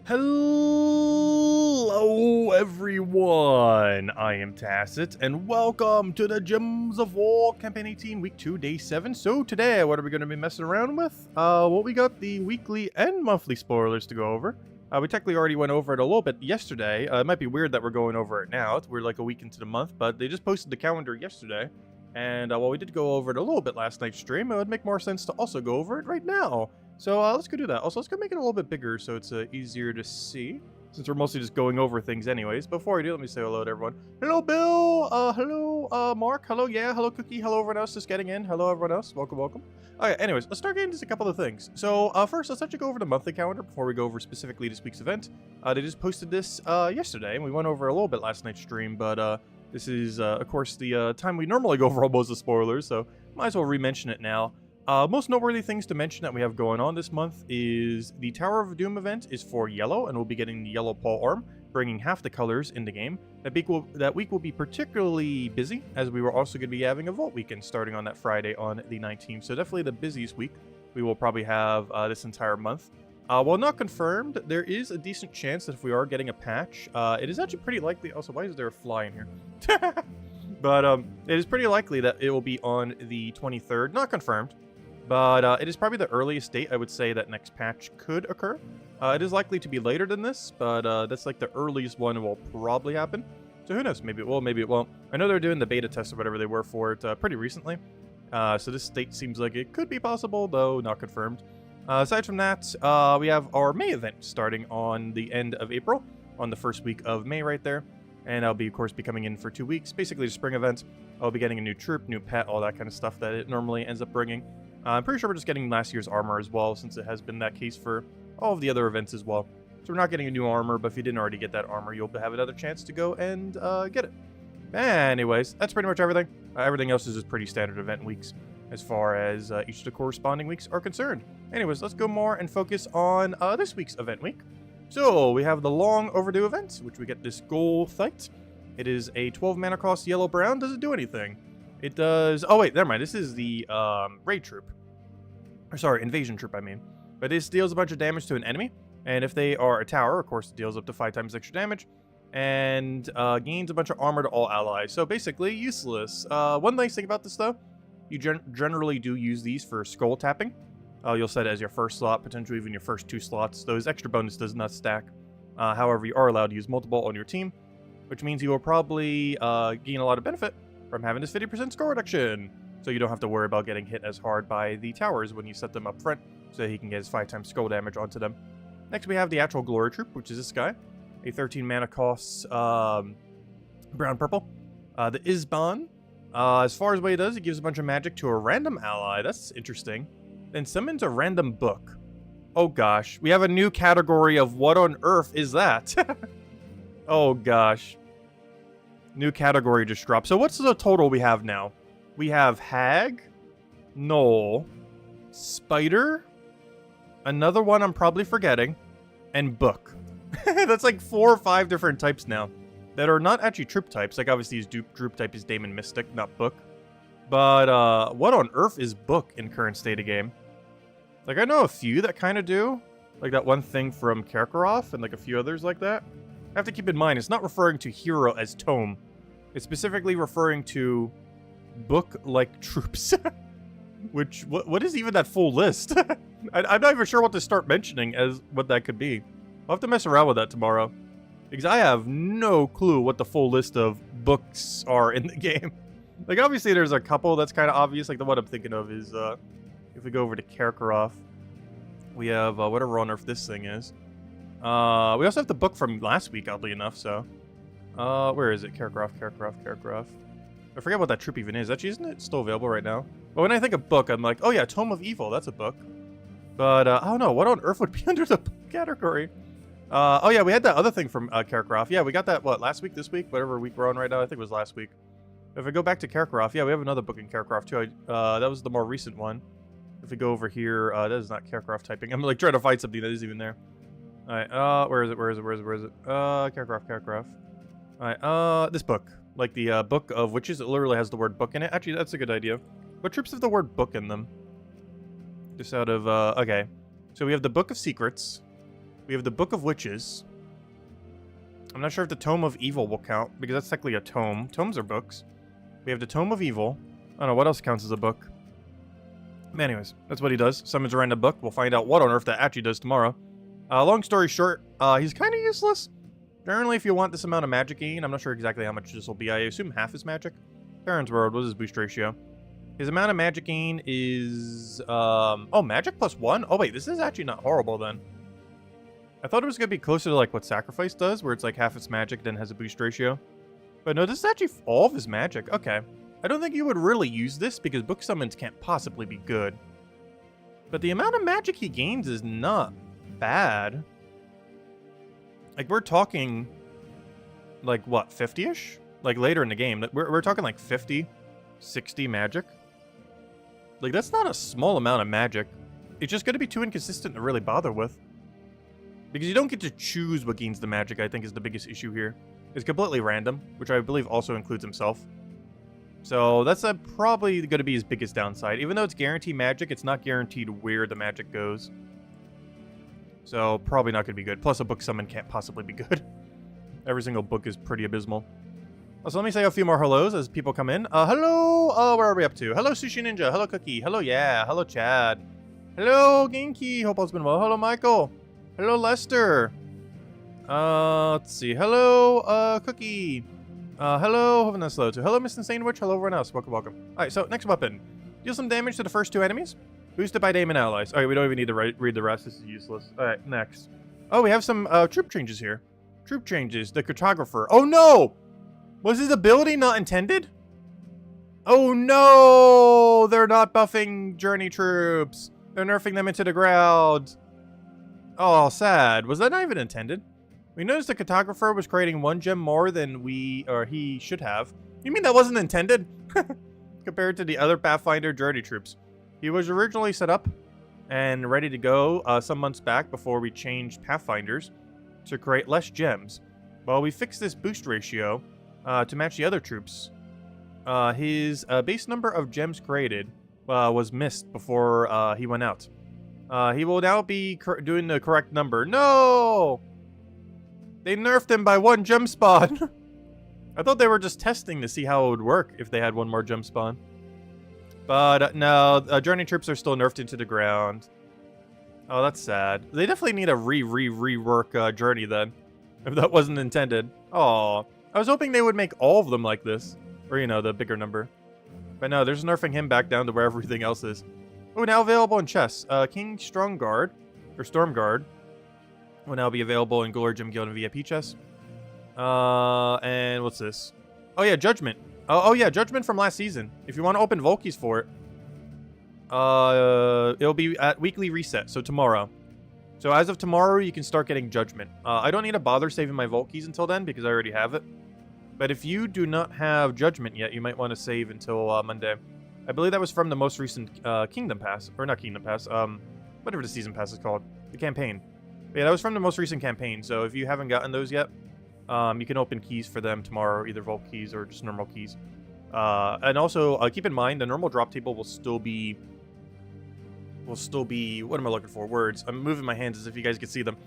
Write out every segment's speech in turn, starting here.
Hello everyone, I am Tacit, and welcome to the Gems of War Campaign 18, Week 2, Day 7. So today, what are we going to be messing around with? Well, we got the weekly and monthly spoilers to go over. We technically already went over it a little bit yesterday. It might be weird that we're going over it now. We're like a week into the month, but they just posted the calendar yesterday. And while we did go over it a little bit last night's stream, it would make more sense to also go over it right now. So let's go do that. Also, let's go make it a little bit bigger so it's easier to see, since we're mostly just going over things anyways. Before I do, let me say hello to everyone. Hello, Bill. Hello, Mark. Hello, yeah. Hello, Cookie. Hello, everyone else just getting in. Hello, everyone else. Welcome, welcome. Okay, anyways, let's start getting just a couple of things. So first, let's actually go over the monthly calendar before we go over specifically this week's event. They just posted this yesterday, and we went over a little bit last night's stream, but this is, of course, the time we normally go over all most of the spoilers, so might as well re-mention it now. Most noteworthy things to mention that we have going on this month is the Tower of Doom event is for yellow, and we'll be getting the yellow pole arm, bringing half the colors in the game. That week will be particularly busy, as we were also going to be having a Vault weekend starting on that Friday on the 19th, so definitely the busiest week we will probably have this entire month. While not confirmed, there is a decent chance that if we are getting a patch, it is actually pretty likely. Also, why is there a fly in here? But it is pretty likely that it will be on the 23rd. Not confirmed, but it is probably the earliest date I would say that next patch could occur. It is likely to be later than this, but that's like the earliest one it will probably happen. So who knows? Maybe it will, maybe it won't. I know they're doing the beta test or whatever they were for it pretty recently. So this date seems like it could be possible, though not confirmed. Aside from that, we have our May event starting on the end of April, on the first week of May right there. And I'll be, of course, be coming in for 2 weeks, basically the spring event. I'll be getting a new troop, new pet, all that kind of stuff that it normally ends up bringing. I'm pretty sure we're just getting last year's armor as well, since it has been that case for all of the other events as well. So we're not getting a new armor, but if you didn't already get that armor, you'll have another chance to go and get it. Anyways, that's pretty much everything. Everything else is just pretty standard event weeks as far as each of the corresponding weeks are concerned. Anyways, let's go more and focus on this week's event week. So, we have the long overdue event, which we get this Goal Fight. It is a 12 mana cost yellow-brown. Does it do anything? It does... Oh, wait, never mind. This is the raid troop. Or, sorry, invasion troop, I mean. But this deals a bunch of damage to an enemy. And if they are a tower, of course, it deals up to 5 times extra damage. And gains a bunch of armor to all allies. So, basically, useless. One nice thing about this, though, you generally do use these for skull tapping. You'll set it as your first slot, potentially even your first 2 slots. Those extra bonus does not stack. However, you are allowed to use multiple on your team, which means you will probably gain a lot of benefit from having this 50% score reduction. So you don't have to worry about getting hit as hard by the towers when you set them up front, so he can get his 5 times skull damage onto them. Next, we have the actual Glory Troop, which is this guy. A 13 mana costs brown-purple. The Isban. As far as what he does, it gives a bunch of magic to a random ally. That's interesting. Then summons a random book. Oh gosh, we have a new category of what on earth is that? Oh gosh. New category just dropped. So what's the total we have now? We have Hag, Knoll, Spider, another one I'm probably forgetting, and Book. That's like 4 or 5 different types now that are not actually troop types. Like obviously his troop type is Daemon Mystic, not Book. But what on earth is Book in current state of game? Like, I know a few that kind of do. Like that one thing from Karkaroff and like a few others like that. I have to keep in mind, it's not referring to hero as tome. It's specifically referring to book-like troops. Which, what is even that full list? I'm not even sure what to start mentioning as what that could be. I'll have to mess around with that tomorrow. Because I have no clue what the full list of books are in the game. Like, obviously, there's a couple that's kind of obvious. Like, the one I'm thinking of is, if we go over to Karkaroff, we have, whatever on earth this thing is. We also have the book from last week, oddly enough, so. Where is it? Karkaroff. I forget what that troop even is. Actually, isn't it still available right now? But when I think of book, I'm like, oh yeah, Tome of Evil, that's a book. But, I don't know, what on earth would be under the book category? Oh yeah, we had that other thing from, Karkaroff. Yeah, we got that, what, last week, this week? Whatever week we're on right now, I think it was last week. If I go back to Karkaroff, yeah, we have another book in Karkaroff too. That was the more recent one. If we go over here, that is not Karkaroff typing. I'm like trying to find something that isn't even there. Alright, where is it? Karkaroff. Alright, this book. Like the Book of Witches, it literally has the word book in it. Actually, that's a good idea. What troops have the word book in them? Just out of, okay. So we have the Book of Secrets. We have the Book of Witches. I'm not sure if the Tome of Evil will count, because that's technically a tome. Tomes are books. We have the Tome of Evil. I don't know, what else counts as a book? Anyways, that's what he does. Summons a random book. We'll find out what on earth that actually does tomorrow. Long story short, he's kind of useless. Generally, if you want this amount of magic gain, I'm not sure exactly how much this will be. I assume half is magic. Baron's World, what is his boost ratio? His amount of magic gain is, oh, magic +1? Oh, wait, this is actually not horrible, then. I thought it was going to be closer to, like, what Sacrifice does, where it's, like, half its magic, then has a boost ratio. But no, this is actually all of his magic. Okay. I don't think you would really use this, because Book Summons can't possibly be good. But the amount of magic he gains is not bad. Like, we're talking, like, what, 50-ish? Like, later in the game. We're talking, like, 50, 60 magic. Like, that's not a small amount of magic. It's just going to be too inconsistent to really bother with. Because you don't get to choose what gains the magic, I think, is the biggest issue here. It's completely random, which I believe also includes himself. So, that's probably going to be his biggest downside. Even though it's guaranteed magic, it's not guaranteed where the magic goes. So, probably not going to be good. Plus, a book summon can't possibly be good. Every single book is pretty abysmal. So let me say a few more hellos as people come in. Hello, where are we up to? Hello, Sushi Ninja. Hello, Cookie. Hello, yeah. Hello, Chad. Hello, Genki. Hope all's been well. Hello, Michael. Hello, Lester. Let's see. Hello, Cookie. Hello, Hoven Slow too. Hello, Miss Insane Witch. Hello, everyone else. Welcome, welcome. Alright, so next weapon. Deal some damage to the first 2 enemies. Boosted by Damon allies. Alright, we don't even need to read the rest. This is useless. Alright, next. Oh, we have some troop changes here. Troop changes. The Cartographer. Oh, no! Was his ability not intended? Oh no! They're not buffing journey troops. They're nerfing them into the ground. Oh, sad. Was that not even intended? We noticed the Cartographer was creating 1 gem more than he should have. You mean that wasn't intended? Compared to the other Pathfinder journey troops. He was originally set up and ready to go some months back before we changed Pathfinders to create less gems. Well, we fixed this boost ratio to match the other troops. His base number of gems created was missed before he went out. He will now be doing the correct number. No! They nerfed him by 1 gem spawn. I thought they were just testing to see how it would work if they had 1 more gem spawn. But no, journey troops are still nerfed into the ground. Oh, that's sad. They definitely need a rework journey then, if that wasn't intended. Oh, I was hoping they would make all of them like this. Or, you know, the bigger number. But no, they're just nerfing him back down to where everything else is. Oh, now available in chests. King Strongguard, or Stormguard, will now be available in Golor Gym Guild and VIP chests. And what's this? Oh, yeah, Judgment. Oh, yeah, Judgment from last season. If you want to open Volkies for it, it'll be at weekly reset, so tomorrow. So as of tomorrow, you can start getting Judgment. I don't need to bother saving my Vault keys until then because I already have it. But if you do not have Judgment yet, you might want to save until Monday. I believe that was from the most recent Kingdom Pass. Or not Kingdom Pass, whatever the Season Pass is called. The campaign. But yeah, that was from the most recent campaign, so if you haven't gotten those yet, you can open keys for them tomorrow, either Vault keys or just normal keys. And also, keep in mind, the normal drop table will still be... What am I looking for? Words. I'm moving my hands as if you guys could see them.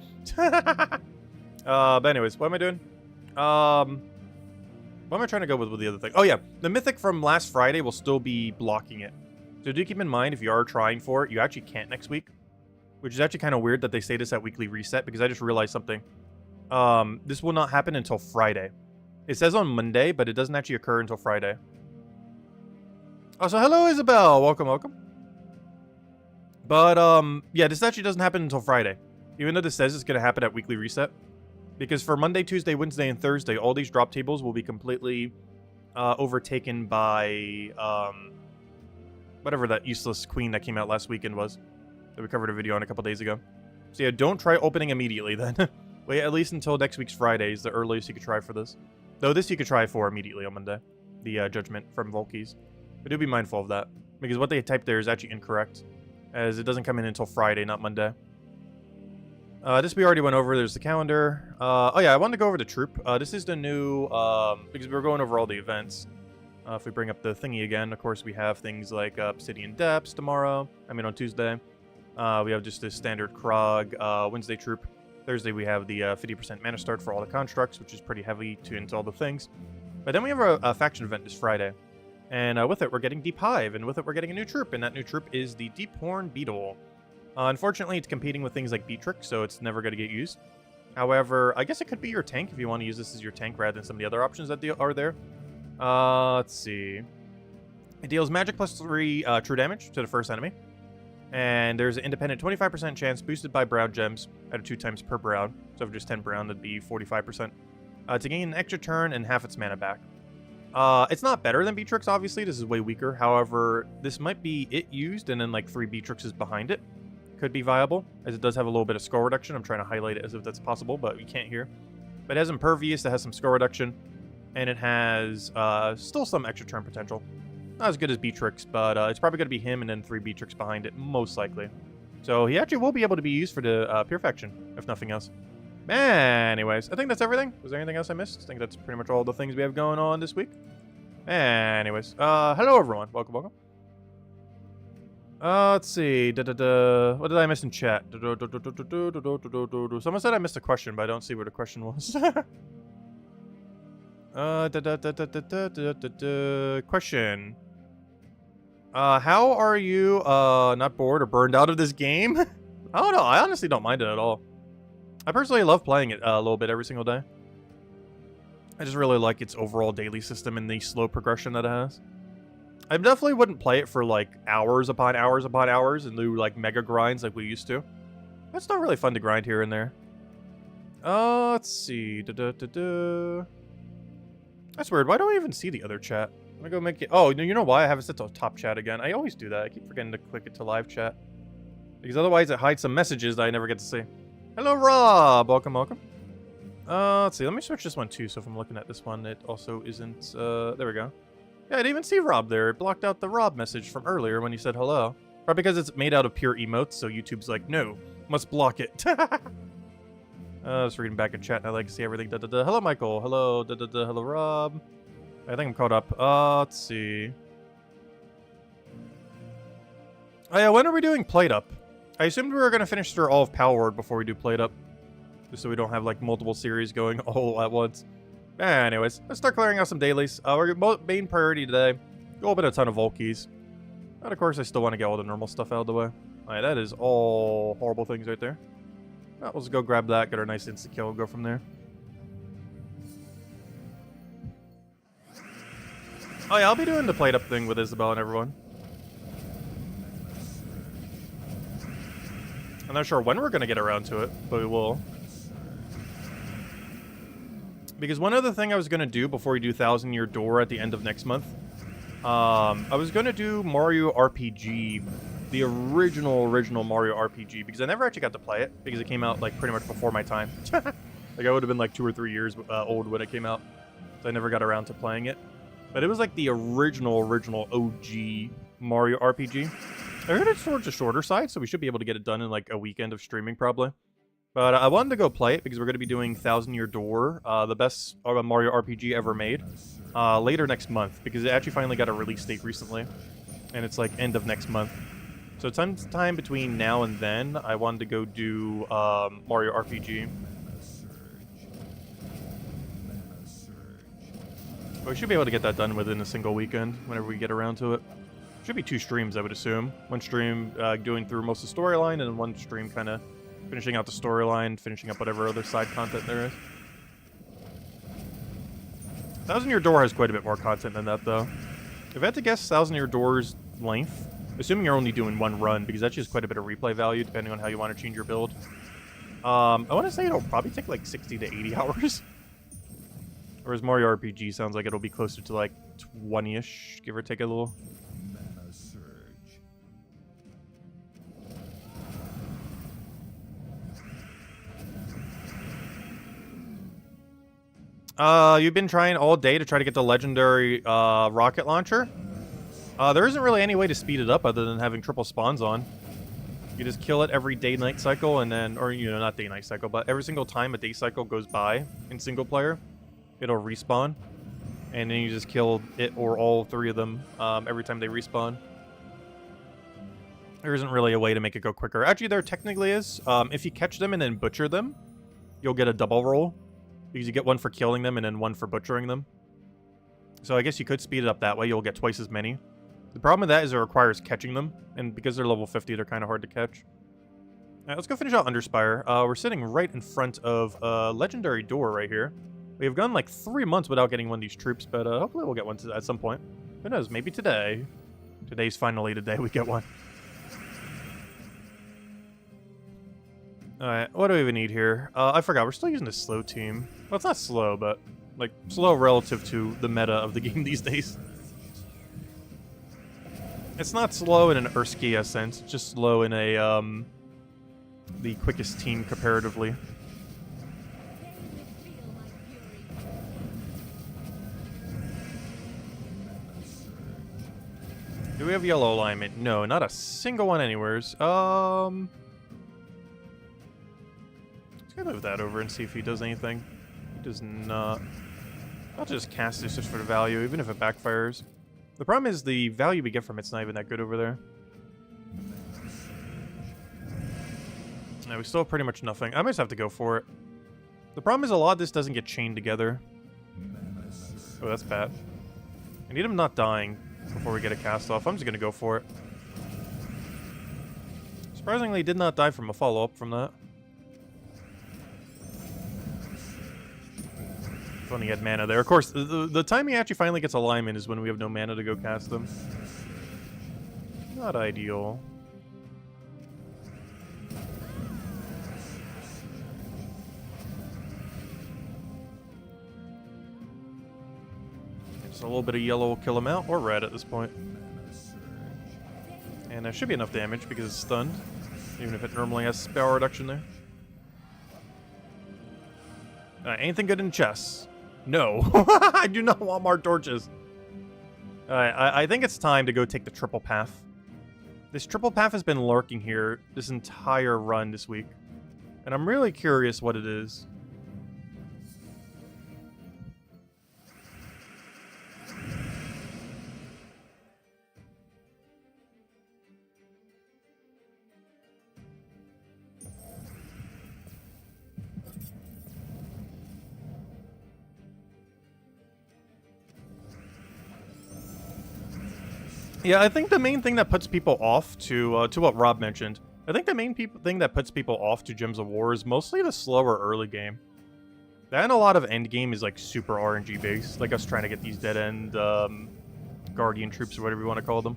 But anyways, what am I doing? What am I trying to go with the other thing? Oh yeah, the Mythic from last Friday will still be blocking it. So do keep in mind, if you are trying for it, you actually can't next week. Which is actually kind of weird that they say this at weekly reset, because I just realized something. This will not happen until Friday. It says on Monday, but it doesn't actually occur until Friday. Oh, so hello, Isabel. Welcome, welcome. But, yeah, this actually doesn't happen until Friday. Even though this says it's going to happen at weekly reset. Because for Monday, Tuesday, Wednesday, and Thursday, all these drop tables will be completely overtaken by, whatever that useless queen that came out last weekend was. That we covered a video on a couple days ago. So yeah, don't try opening immediately then. Wait at least until next week's Friday is the earliest you could try for this. Though this you could try for immediately on Monday. The Judgment from Volkies. But do be mindful of that. Because what they typed there is actually incorrect. As it doesn't come in until Friday, not Monday. This we already went over. There's the calendar. Oh yeah, I wanted to go over the troop. This is the new, because we were going over all the events. If we bring up the thingy again, of course we have things like Obsidian Depths tomorrow. I mean on Tuesday. We have just the standard Krog Wednesday troop. Thursday we have the 50% mana start for all the constructs, which is pretty heavy to into all the things. But then we have a faction event this Friday. And with it, we're getting Deep Hive, and with it, we're getting a new troop, and that new troop is the Deephorn Beetle. Unfortunately, it's competing with things like Beatrix, so it's never going to get used. However, I guess it could be your tank if you want to use this as your tank rather than some of the other options that are there. Let's see. It deals magic plus 3 true damage to the first enemy. And there's an independent 25% chance boosted by brown gems at 2 times per brown. So for just 10 brown, that'd be 45%. To gain an extra turn and half its mana back. It's not better than Beatrix, obviously. This is way weaker. However, this might be it used and then like 3 Beatrixes behind it. Could be viable, as it does have a little bit of score reduction. I'm trying to highlight it as if that's possible, but you can't here. But it has Impervious, it has some score reduction, and it has still some extra turn potential. Not as good as Beatrix, but it's probably going to be him and then 3 Beatrix behind it, most likely. So he actually will be able to be used for the Pure Faction, if nothing else. Anyways, I think that's everything. Was there anything else I missed? I think that's pretty much all the things we have going on this week. Anyways, hello everyone. Welcome. Let's see. What did I miss in chat? Someone said I missed a question, but I don't see where the question was. Question. How are you not bored or burned out of this game? I don't know. I honestly don't mind it at all. I personally love playing it a little bit every single day. I just really like its overall daily system and the slow progression that it has. I definitely wouldn't play it for like hours upon hours upon hours and do like mega grinds like we used to. It's not really fun to grind here and there. Let's see. That's weird. Why don't I even see the other chat? Let me go make it. Oh, you know why? I have it set to top chat again. I always do that. I keep forgetting to click it to live chat. Because otherwise it hides some messages that I never get to see. Hello, Rob. Welcome. Let's see. Let me switch this one too. So if I'm looking at this one, it also isn't. There we go. Yeah, I didn't even see Rob there. It blocked out the Rob message from earlier when you said hello. Probably because it's made out of pure emotes, so YouTube's like, no, must block it. Just reading back in chat, and I like to see everything. Hello, Michael. Hello, hello, Rob. I think I'm caught up. Let's see. Oh yeah, when are we doing Plate Up? I assumed we were going to finish through all of Palworld before we do Plate Up. Just so we don't have like multiple series going all at once. Anyways, let's start clearing out some dailies. Our main priority today, go open a ton of Volkies. And of course, I still want to get all the normal stuff out of the way. Alright, that is all horrible things right there. Well, let's go grab that, get our nice instant kill, and go from there. Oh yeah, I'll be doing the Plate Up thing with Isabel and everyone. I'm not sure when we're going to get around to it, but we will. Because one other thing I was going to do before we do Thousand Year Door at the end of next month, I was going to do Mario RPG, the original Mario RPG, because I never actually got to play it, because it came out like pretty much before my time. Like I would have been like 2 or 3 years old when it came out, so I never got around to playing it. But it was like the original OG Mario RPG. I heard it's towards the shorter side, so we should be able to get it done in like a weekend of streaming probably. But I wanted to go play it because we're going to be doing Thousand Year Door, the best Mario RPG ever made, later next month, because it actually finally got a release date recently, and it's like end of next month. So sometime between now and then, I wanted to go do Mario RPG. But we should be able to get that done within a single weekend, whenever we get around to it. Should be 2 streams, I would assume. One stream going through most of the storyline, and one stream kind of finishing out the storyline, finishing up whatever other side content there is. Thousand Year Door has quite a bit more content than that, though. If I had to guess Thousand Year Door's length, assuming you're only doing one run, because that's just quite a bit of replay value, depending on how you want to change your build. I want to say it'll probably take like 60 to 80 hours. Whereas Mario RPG sounds like it'll be closer to like 20-ish, give or take a little. You've been trying all day to try to get the legendary rocket launcher. There isn't really any way to speed it up other than having triple spawns on. You just kill it every day-night cycle, and then, or you know, not day-night cycle, but every single time a day cycle goes by in single player, it'll respawn, and then you just kill it or all 3 of them every time they respawn. There isn't really a way to make it go quicker. Actually, there technically is. If you catch them and then butcher them, you'll get a double roll. Because you get one for killing them and then one for butchering them. So I guess you could speed it up that way. You'll get twice as many. The problem with that is it requires catching them. And because they're level 50, they're kind of hard to catch. Alright, let's go finish out Underspire. We're sitting right in front of a legendary door right here. We have gone like 3 months without getting one of these troops, but hopefully we'll get one at some point. Who knows? Maybe today. Today's finally the day we get one. Alright, what do we even need here? I forgot, we're still using the slow team. Well, it's not slow, but, like, slow relative to the meta of the game these days. It's not slow in an Urskia sense, it's just slow in a, the quickest team comparatively. Do we have yellow alignment? No, not a single one anywheres. Let's go move that over and see if he does anything. He does not. I'll just cast this just for the value, even if it backfires. The problem is the value we get from it's not even that good over there. No, we still have pretty much nothing. I might just have to go for it. The problem is a lot of this doesn't get chained together. Oh, that's bad. I need him not dying before we get a cast off. I'm just going to go for it. Surprisingly, he did not die from a follow-up from that. If only he had mana there. Of course, the time he actually finally gets alignment is when we have no mana to go cast them. Not ideal. Just a little bit of yellow will kill him out, or red at this point. And there should be enough damage because it's stunned, even if it normally has spell reduction there. Anything good in chess? No. I do not want more torches. I think it's time to go take the triple path. This triple path has been lurking here this entire run this week. And I'm really curious what it is. Yeah, I think the main thing that puts people off to what Rob mentioned, I think the main thing that puts people off to Gems of War is mostly the slower early game. Then a lot of end game is like super RNG based, like us trying to get these dead end Guardian troops or whatever you want to call them.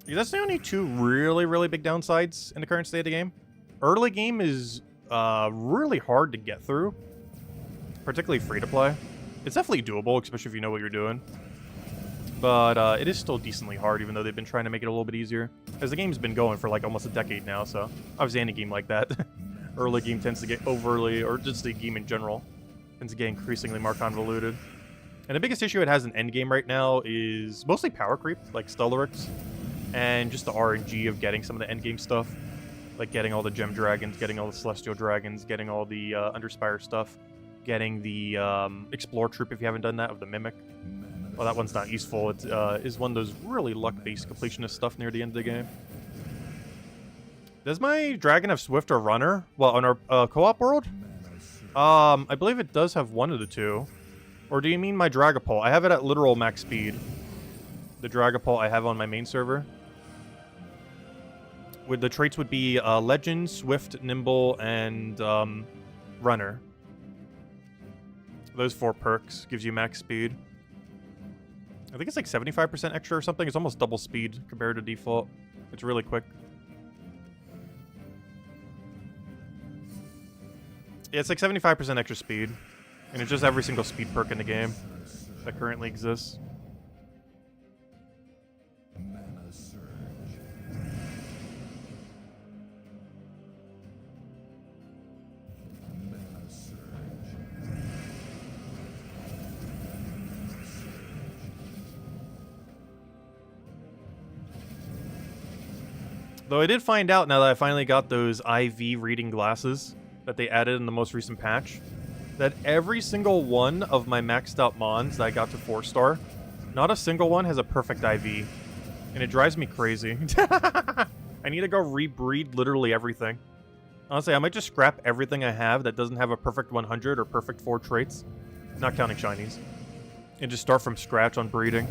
Yeah, that's the only two really big downsides in the current state of the game. Early game is really hard to get through, particularly free to play. It's definitely doable, especially if you know what you're doing. But it is still decently hard, even though they've been trying to make it a little bit easier. Because the game's been going for like almost a decade now, so obviously any game like that, early game tends to get overly, or just the game in general, tends to get increasingly more convoluted. And the biggest issue it has in endgame right now is mostly power creep, like Stellaryx, and just the RNG of getting some of the endgame stuff. Like getting all the Gem Dragons, getting all the Celestial Dragons, getting all the Underspire stuff, getting the Explore Troop if you haven't done that, of the Mimic. Well, that one's not useful. It is one of those really luck-based completionist stuff near the end of the game. Does my dragon have Swift or Runner? Well, on our co-op world? I believe it does have one of the two. Or do you mean my Dragapult? I have it at literal max speed. The Dragapult I have on my main server. With the traits would be Legend, Swift, Nimble, and Runner. Those 4 perks gives you max speed. I think it's like 75% extra or something. It's almost double speed compared to default. It's really quick. Yeah, it's like 75% extra speed. And it's just every single speed perk in the game that currently exists. Though I did find out now that I finally got those IV reading glasses that they added in the most recent patch, that every single one of my maxed out mons that I got to 4-star, not a single one has a perfect IV. And it drives me crazy. I need to go rebreed literally everything. Honestly, I might just scrap everything I have that doesn't have a perfect 100 or perfect 4 traits, not counting shinies, and just start from scratch on breeding.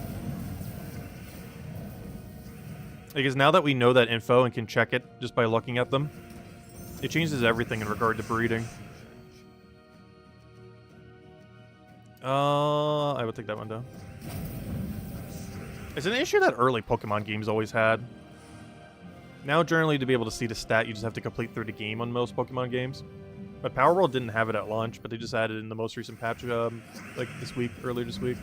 Because now that we know that info and can check it just by looking at them, it changes everything in regard to breeding. I would take that one down. It's an issue that early Pokemon games always had. Now, generally, to be able to see the stat, you just have to complete through the game on most Pokemon games. But Power World didn't have it at launch, but they just added it in the most recent patch, like this week, earlier this week.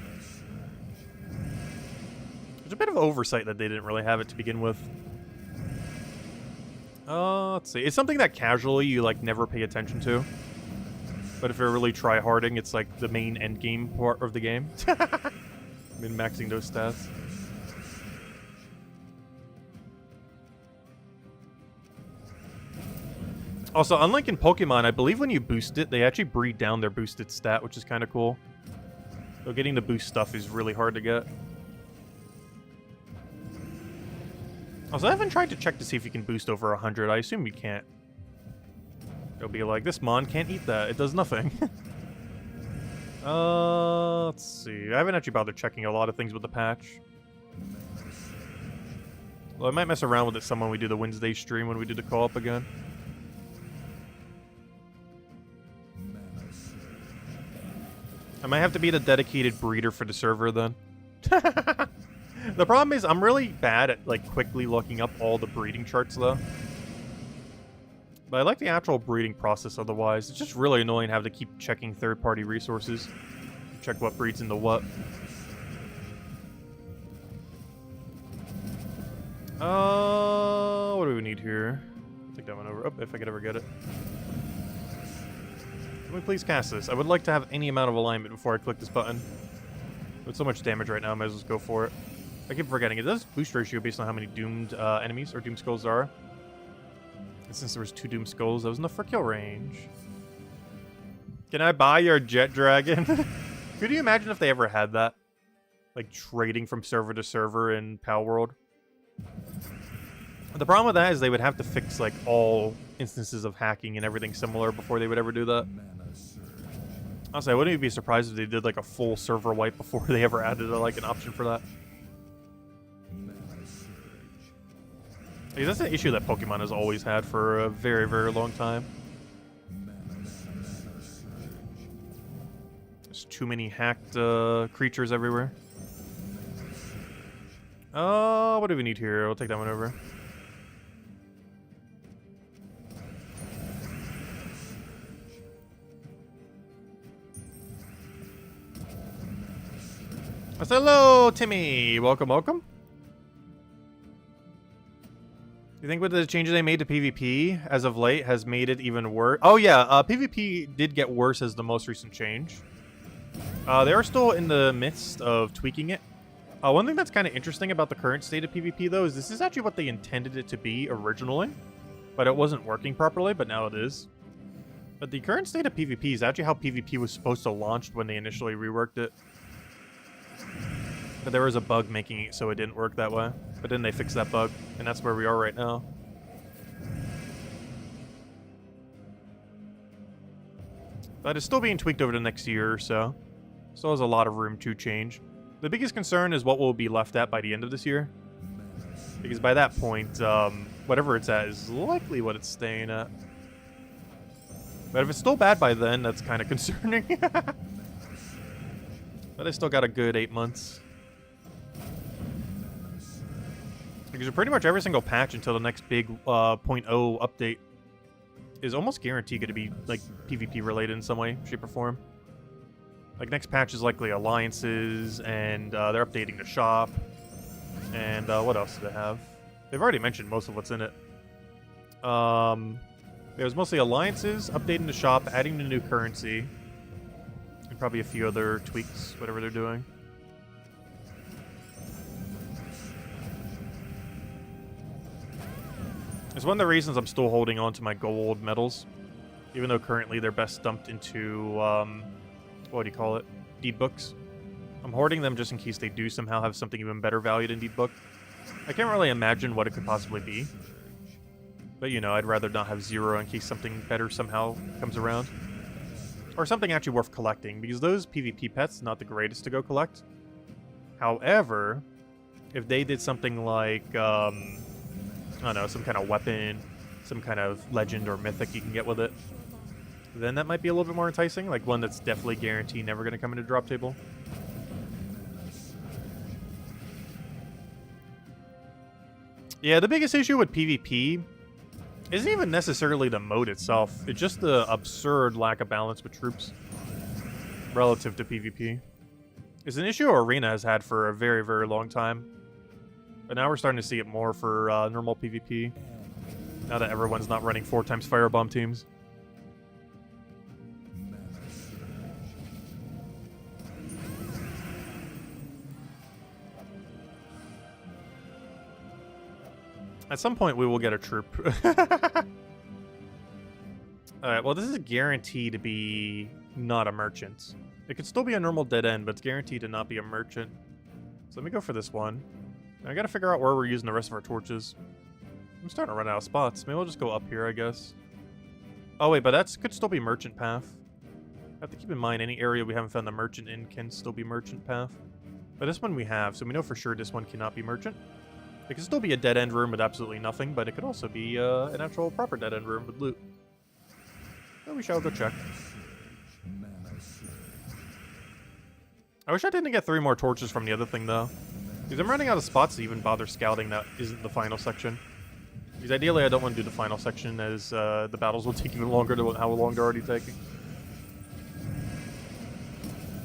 There's a bit of oversight that they didn't really have it to begin with. Let's see. It's something that casually you, like, never pay attention to. But if you're really try-harding, it's, like, the main end game part of the game. Min-maxing those stats. Also, unlike in Pokemon, I believe when you boost it, they actually breed down their boosted stat, which is kind of cool. So getting the boost stuff is really hard to get. Also, I haven't tried to check to see if you can boost over 100. I assume you can't. It'll be like, this Mon can't eat that. It does nothing. Let's see. I haven't actually bothered checking a lot of things with the patch. Well, I might mess around with it some when we do the Wednesday stream, when we do the co-op again. I might have to be the dedicated breeder for the server then. The problem is I'm really bad at like quickly looking up all the breeding charts though. But I like the actual breeding process otherwise. It's just really annoying to have to keep checking third-party resources. Check what breeds into what. What do we need here? Take that one over. Oh, if I could ever get it. Can we please cast this? I would like to have any amount of alignment before I click this button. With so much damage right now, I might as well go for it. I keep forgetting. It does boost ratio based on how many doomed enemies or doomed skulls there are. And since there was 2 doomed skulls, that was enough for kill range. Can I buy your jet dragon? Could you imagine if they ever had that? Like trading from server to server in Pal World? The problem with that is they would have to fix like all instances of hacking and everything similar before they would ever do that. Honestly, I wouldn't even be surprised if they did like a full server wipe before they ever added like an option for that. Because that's an issue that Pokemon has always had for a very, very long time. There's too many hacked creatures everywhere. What do we need here? We'll take that one over. Hello, Timmy. Welcome, welcome. You think with the changes they made to PvP as of late has made it even worse? Oh yeah, PvP did get worse as the most recent change. They are still in the midst of tweaking it. One thing that's kind of interesting about the current state of PvP though is this is actually what they intended it to be originally, but it wasn't working properly, but now it is. But the current state of PvP is actually how PvP was supposed to launch when they initially reworked it. But there was a bug making it so it didn't work that way. But then they fixed that bug, and that's where we are right now. But it's still being tweaked over the next year or so. Still has a lot of room to change. The biggest concern is what will be left at by the end of this year. Because by that point, whatever it's at is likely what it's staying at. But if it's still bad by then, that's kind of concerning. But I still got a good 8 months. Because pretty much every single patch until the next big 0.0 update is almost guaranteed going to be like PvP related in some way, shape, or form. Like next patch is likely alliances, and they're updating the shop. And what else do they have? They've already mentioned most of what's in it. There's mostly alliances, updating the shop, adding the new currency, and probably a few other tweaks, whatever they're doing. It's one of the reasons I'm still holding on to my gold medals, even though currently they're best dumped into, what do you call it? Deed books. I'm hoarding them just in case they do somehow have something even better valued in Deed book. I can't really imagine what it could possibly be. But, you know, I'd rather not have 0 in case something better somehow comes around. Or something actually worth collecting, because those PvP pets, not the greatest to go collect. However, if they did something like, I don't know, some kind of weapon, some kind of legend or mythic you can get with it, then that might be a little bit more enticing, like one that's definitely guaranteed never going to come into drop table. Yeah, the biggest issue with PvP isn't even necessarily the mode itself. It's just the absurd lack of balance with troops relative to PvP. It's an issue Arena has had for a very, very long time. But now we're starting to see it more for normal PvP. Now that everyone's not running 4x Firebomb teams. At some point, we will get a troop. Alright, well, this is guaranteed to be not a merchant. It could still be a normal dead end, but it's guaranteed to not be a merchant. So let me go for this one. I gotta figure out where we're using the rest of our torches. I'm starting to run out of spots. Maybe we'll just go up here, I guess. Oh, wait, but that could still be merchant path. I have to keep in mind, any area we haven't found the merchant in can still be merchant path. But this one we have, so we know for sure this one cannot be merchant. It could still be a dead-end room with absolutely nothing, but it could also be an actual proper dead-end room with loot. So we shall go check. I wish I didn't get 3 more torches from the other thing, though. Because I'm running out of spots to even bother scouting that isn't the final section. Because ideally I don't want to do the final section, as the battles will take even longer than how long they're already taking.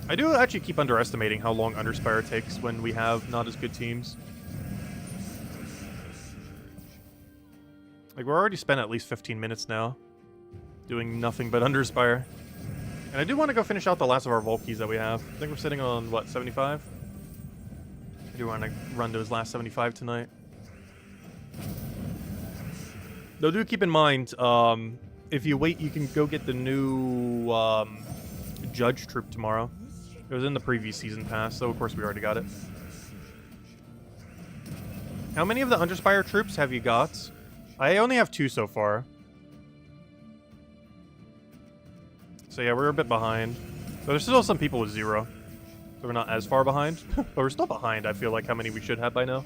I do actually keep underestimating how long Underspire takes when we have not as good teams. Like, we're already spent at least 15 minutes now doing nothing but Underspire. And I do want to go finish out the last of our Volkies that we have. I think we're sitting on, what, 75? I do want to run to his last 75 tonight. Though do keep in mind, if you wait, you can go get the new Judge troop tomorrow. It was in the previous season pass, so of course we already got it. How many of the Underspire troops have you got? I only have 2 so far. So yeah, we're a bit behind. But there's still some people with 0. So we're not as far behind. But we're still behind, I feel like, how many we should have by now.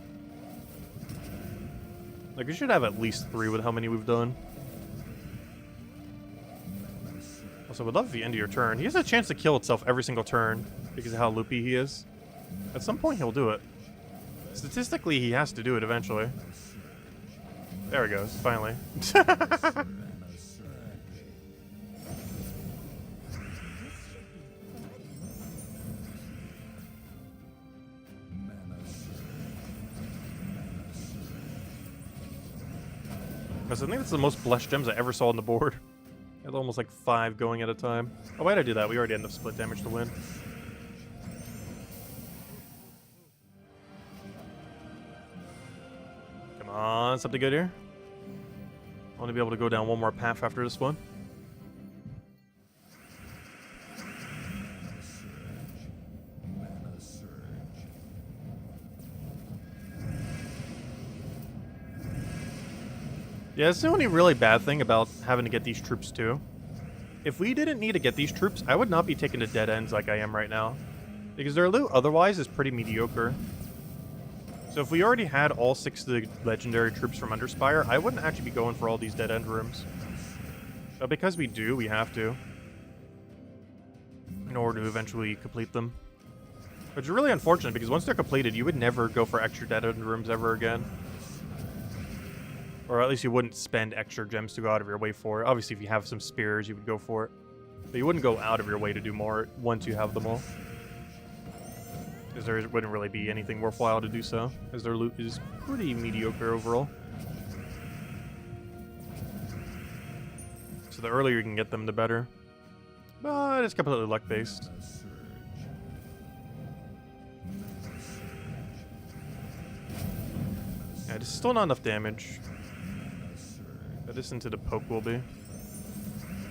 Like, we should have at least 3 with how many we've done. Also, would love if you end your turn. He has a chance to kill itself every single turn because of how loopy he is. At some point, he'll do it. Statistically, he has to do it eventually. There he goes, finally. I think that's the most blessed gems I ever saw on the board. I had almost like 5 going at a time. Oh, why'd I do that? We already had enough split damage to win. Come on, something good here. I want to be able to go down one more path after this one. Yeah, that's the only really bad thing about having to get these troops too. If we didn't need to get these troops, I would not be taking to dead ends like I am right now. Because their loot otherwise is pretty mediocre. So if we already had all 6 of the legendary troops from Underspire, I wouldn't actually be going for all these dead end rooms. But because we do, we have to. In order to eventually complete them. Which is really unfortunate because once they're completed, you would never go for extra dead end rooms ever again. Or at least you wouldn't spend extra gems to go out of your way for it. Obviously, if you have some spears, you would go for it. But you wouldn't go out of your way to do more once you have them all. Because there wouldn't really be anything worthwhile to do so, as their loot is pretty mediocre overall. So the earlier you can get them, the better. But it's completely luck-based. Yeah, this is still not enough damage. But this into the poke will be.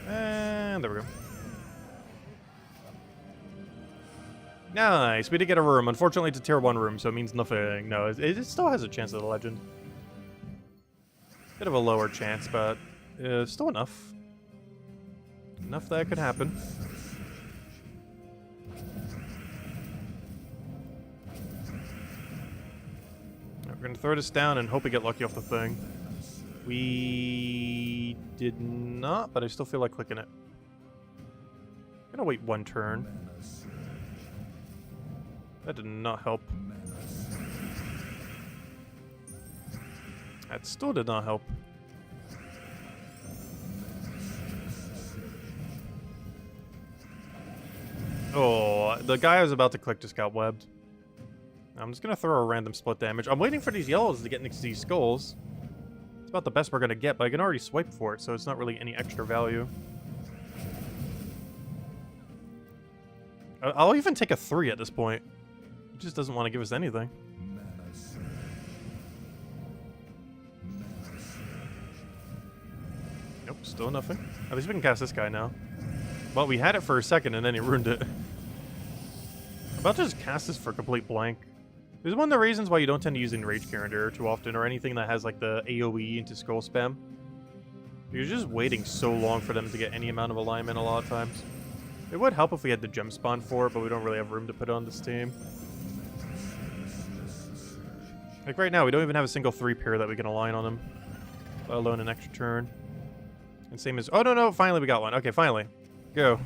And there we go. Nice, we did get a room. Unfortunately, it's a tier 1 room, so it means nothing. No, it still has a chance at a legend. Bit of a lower chance, but still enough. Enough that it could happen. We're gonna throw this down and hope we get lucky off the thing. We did not, but I still feel like clicking it. I'm gonna wait one turn. That did not help. That still did not help. Oh, the guy I was about to click just got webbed. I'm just gonna throw a random split damage. I'm waiting for these yellows to get next to these skulls. It's about the best we're gonna get, but I can already swipe for it, so it's not really any extra value. I'll even take a 3 at this point. He just doesn't want to give us anything. Nope, still nothing. At least we can cast this guy now. Well, we had it for a second and then he ruined it. I'm about to just cast this for complete blank. This is one of the reasons why you don't tend to use Enrage Kyrandir too often, or anything that has like the AoE into skull spam. You're just waiting so long for them to get any amount of alignment a lot of times. It would help if we had the gem spawn for it, but we don't really have room to put it on this team. Like right now, we don't even have a single 3-pair that we can align on him, let alone an extra turn. And same as... Oh, no, finally we got one. Okay, finally. Go.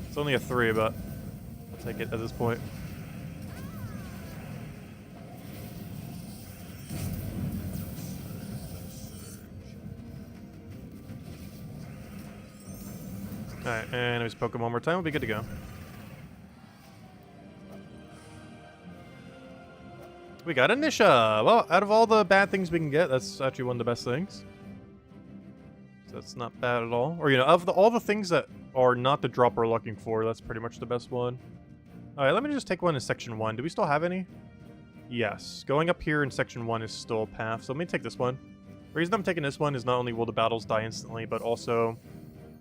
It's only a 3, but I'll take it at this point. Alright, and if we poke him one more time, we'll be good to go. We got a Nisha! Well, out of all the bad things we can get, that's actually one of the best things. So that's not bad at all. Or, you know, of all the things that are not the drop we're looking for, that's pretty much the best one. Alright, let me just take one in Section 1. Do we still have any? Yes. Going up here in Section 1 is still a path, so let me take this one. The reason I'm taking this one is not only will the battles die instantly, but also...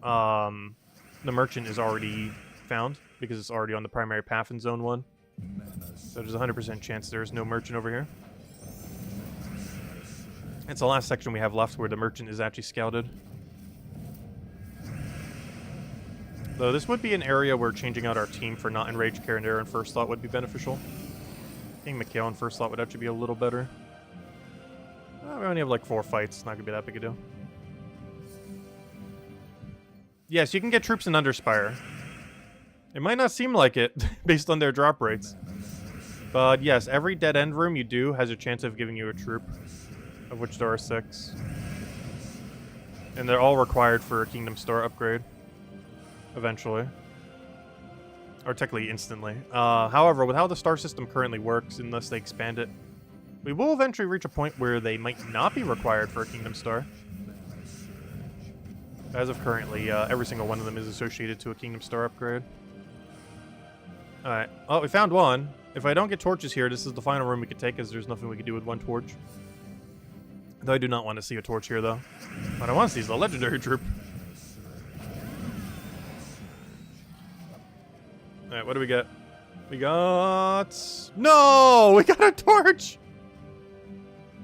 the merchant is already found, because it's already on the primary path in Zone 1. So there's a 100% chance there's no merchant over here. It's the last section we have left where the merchant is actually scouted. Though this would be an area where changing out our team for not Enraged Kyrandir in first slot would be beneficial. I think Mikhail in first slot would actually be a little better. We only have like 4 fights, it's not going to be that big a deal. Yes, you can get troops in Underspire. It might not seem like it, based on their drop rates. But yes, every dead end room you do has a chance of giving you a troop, of which there are 6. And they're all required for a Kingdom Star upgrade. Eventually. Or technically instantly. However, with how the star system currently works, unless they expand it, we will eventually reach a point where they might not be required for a Kingdom Star. As of currently, every single one of them is associated to a Kingdom Star upgrade. Alright. Oh, we found one. If I don't get torches here, this is the final room we could take, as there's nothing we could do with 1 torch. Though I do not want to see a torch here, though. What I want to see is the legendary troop. Alright, what do we get? We got... No! We got a torch!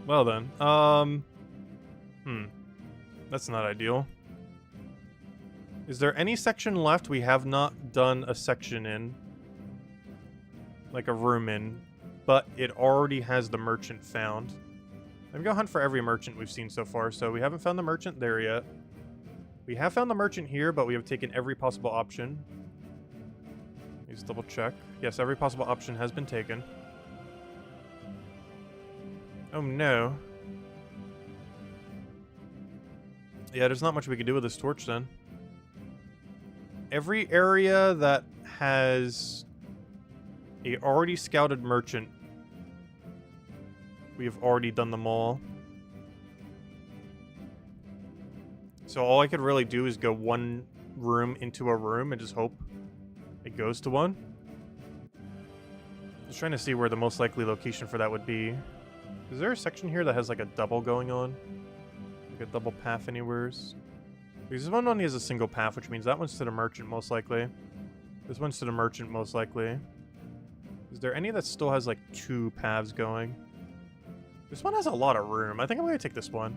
Well then. That's not ideal. Is there any section left we have not done a section in? Like a room in. But it already has the merchant found. Let me go hunt for every merchant we've seen so far. So we haven't found the merchant there yet. We have found the merchant here, but we have taken every possible option. Let's double check. Yes, every possible option has been taken. Oh no. Yeah, there's not much we can do with this torch then. Every area that has a already scouted merchant, we have already done them all. So all I could really do is go one room into a room and just hope it goes to one. Just trying to see where the most likely location for that would be. Is there a section here that has like a double going on? Like a double path anywheres? Because this one only has a single path, which means that one's to the merchant most likely. This one's to the merchant most likely. Is there any that still has like 2 paths going? This one has a lot of room. I think I'm going to take this one.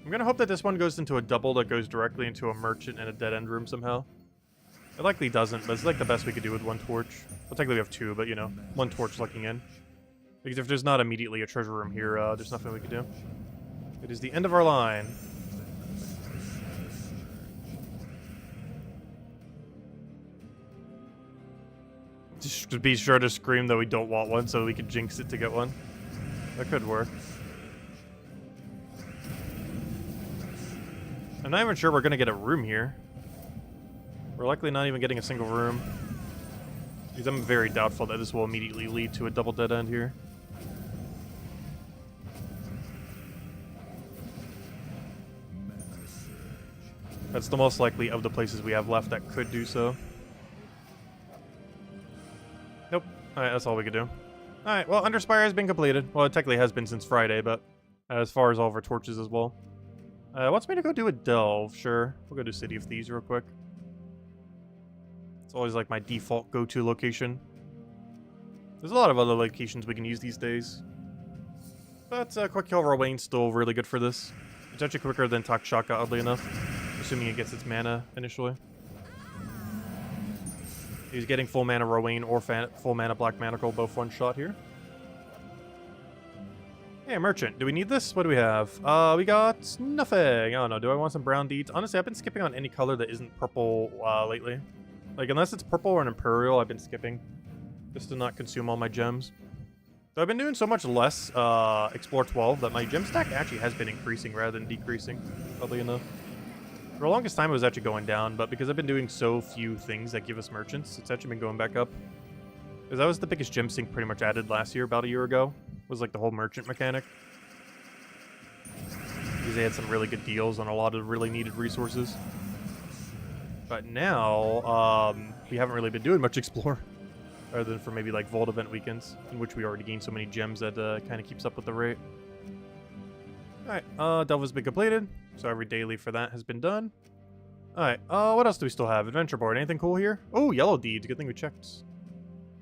I'm gonna hope that this one goes into a double that goes directly into a merchant and a dead-end room somehow. It likely doesn't, but it's like the best we could do with one torch. Well, technically we have two, but you know, one torch looking in. Because if there's not immediately a treasure room here, there's nothing we can do. It is the end of our line. Just be sure to scream that we don't want one so we can jinx it to get one. That could work. I'm not even sure we're going to get a room here. We're likely not even getting a single room. Because I'm very doubtful that this will immediately lead to a double dead end here. That's the most likely of the places we have left that could do so. Nope. Alright, that's all we could do. Alright, well, Underspire has been completed. Well, it technically has been since Friday, but as far as all of our torches as well. Wants me to go do a delve, sure. We'll go do City of Thieves real quick. It's always like my default go-to location. There's a lot of other locations we can use these days. But Quick Kill Rowain's still really good for this. It's actually quicker than Takshaka, oddly enough. Assuming it gets its mana initially. He's getting full mana Rowain or full mana Black Manacle, both one shot here. Hey, Merchant, do we need this? What do we have? We got nothing. I don't know, do I want some brown deeds? Honestly, I've been skipping on any color that isn't purple lately. Like, unless it's purple or an Imperial, I've been skipping. Just to not consume all my gems. So I've been doing so much less Explore 12 that my gem stack actually has been increasing rather than decreasing, oddly enough. For the longest time, it was actually going down, but because I've been doing so few things that give us merchants, it's actually been going back up. Because that was the biggest gem sink pretty much added last year, about a year ago. Was like the whole merchant mechanic. Because they had some really good deals on a lot of really needed resources. But now, we haven't really been doing much Explore. Other than for maybe like Vault event weekends, in which we already gained so many gems that kind of keeps up with the rate. Alright, Delve has been completed, so every daily for that has been done. Alright, what else do we still have? Adventure board, anything cool here? Oh, yellow deeds, good thing we checked.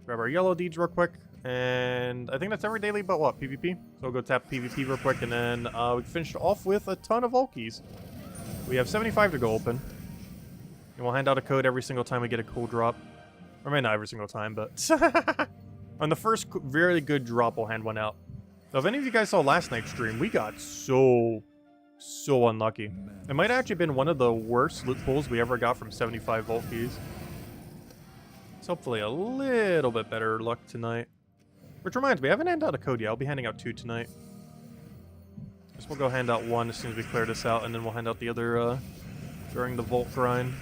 Grab our yellow deeds real quick, and I think that's every daily but what, PvP? So we'll go tap PvP real quick, and then we finished off with a ton of Vault keys. We have 75 to go open. And we'll hand out a code every single time we get a cool drop. Or maybe not every single time, but... on the first very good drop, we'll hand one out. Now, if any of you guys saw last night's stream, we got so unlucky. It might have actually been one of the worst loot pulls we ever got from 75 Vault keys. It's hopefully a little bit better luck tonight. Which reminds me, I haven't handed out a code yet. I'll be handing out 2 tonight. Guess we'll go hand out 1 as soon as we clear this out, and then we'll hand out the other during the Vault grind.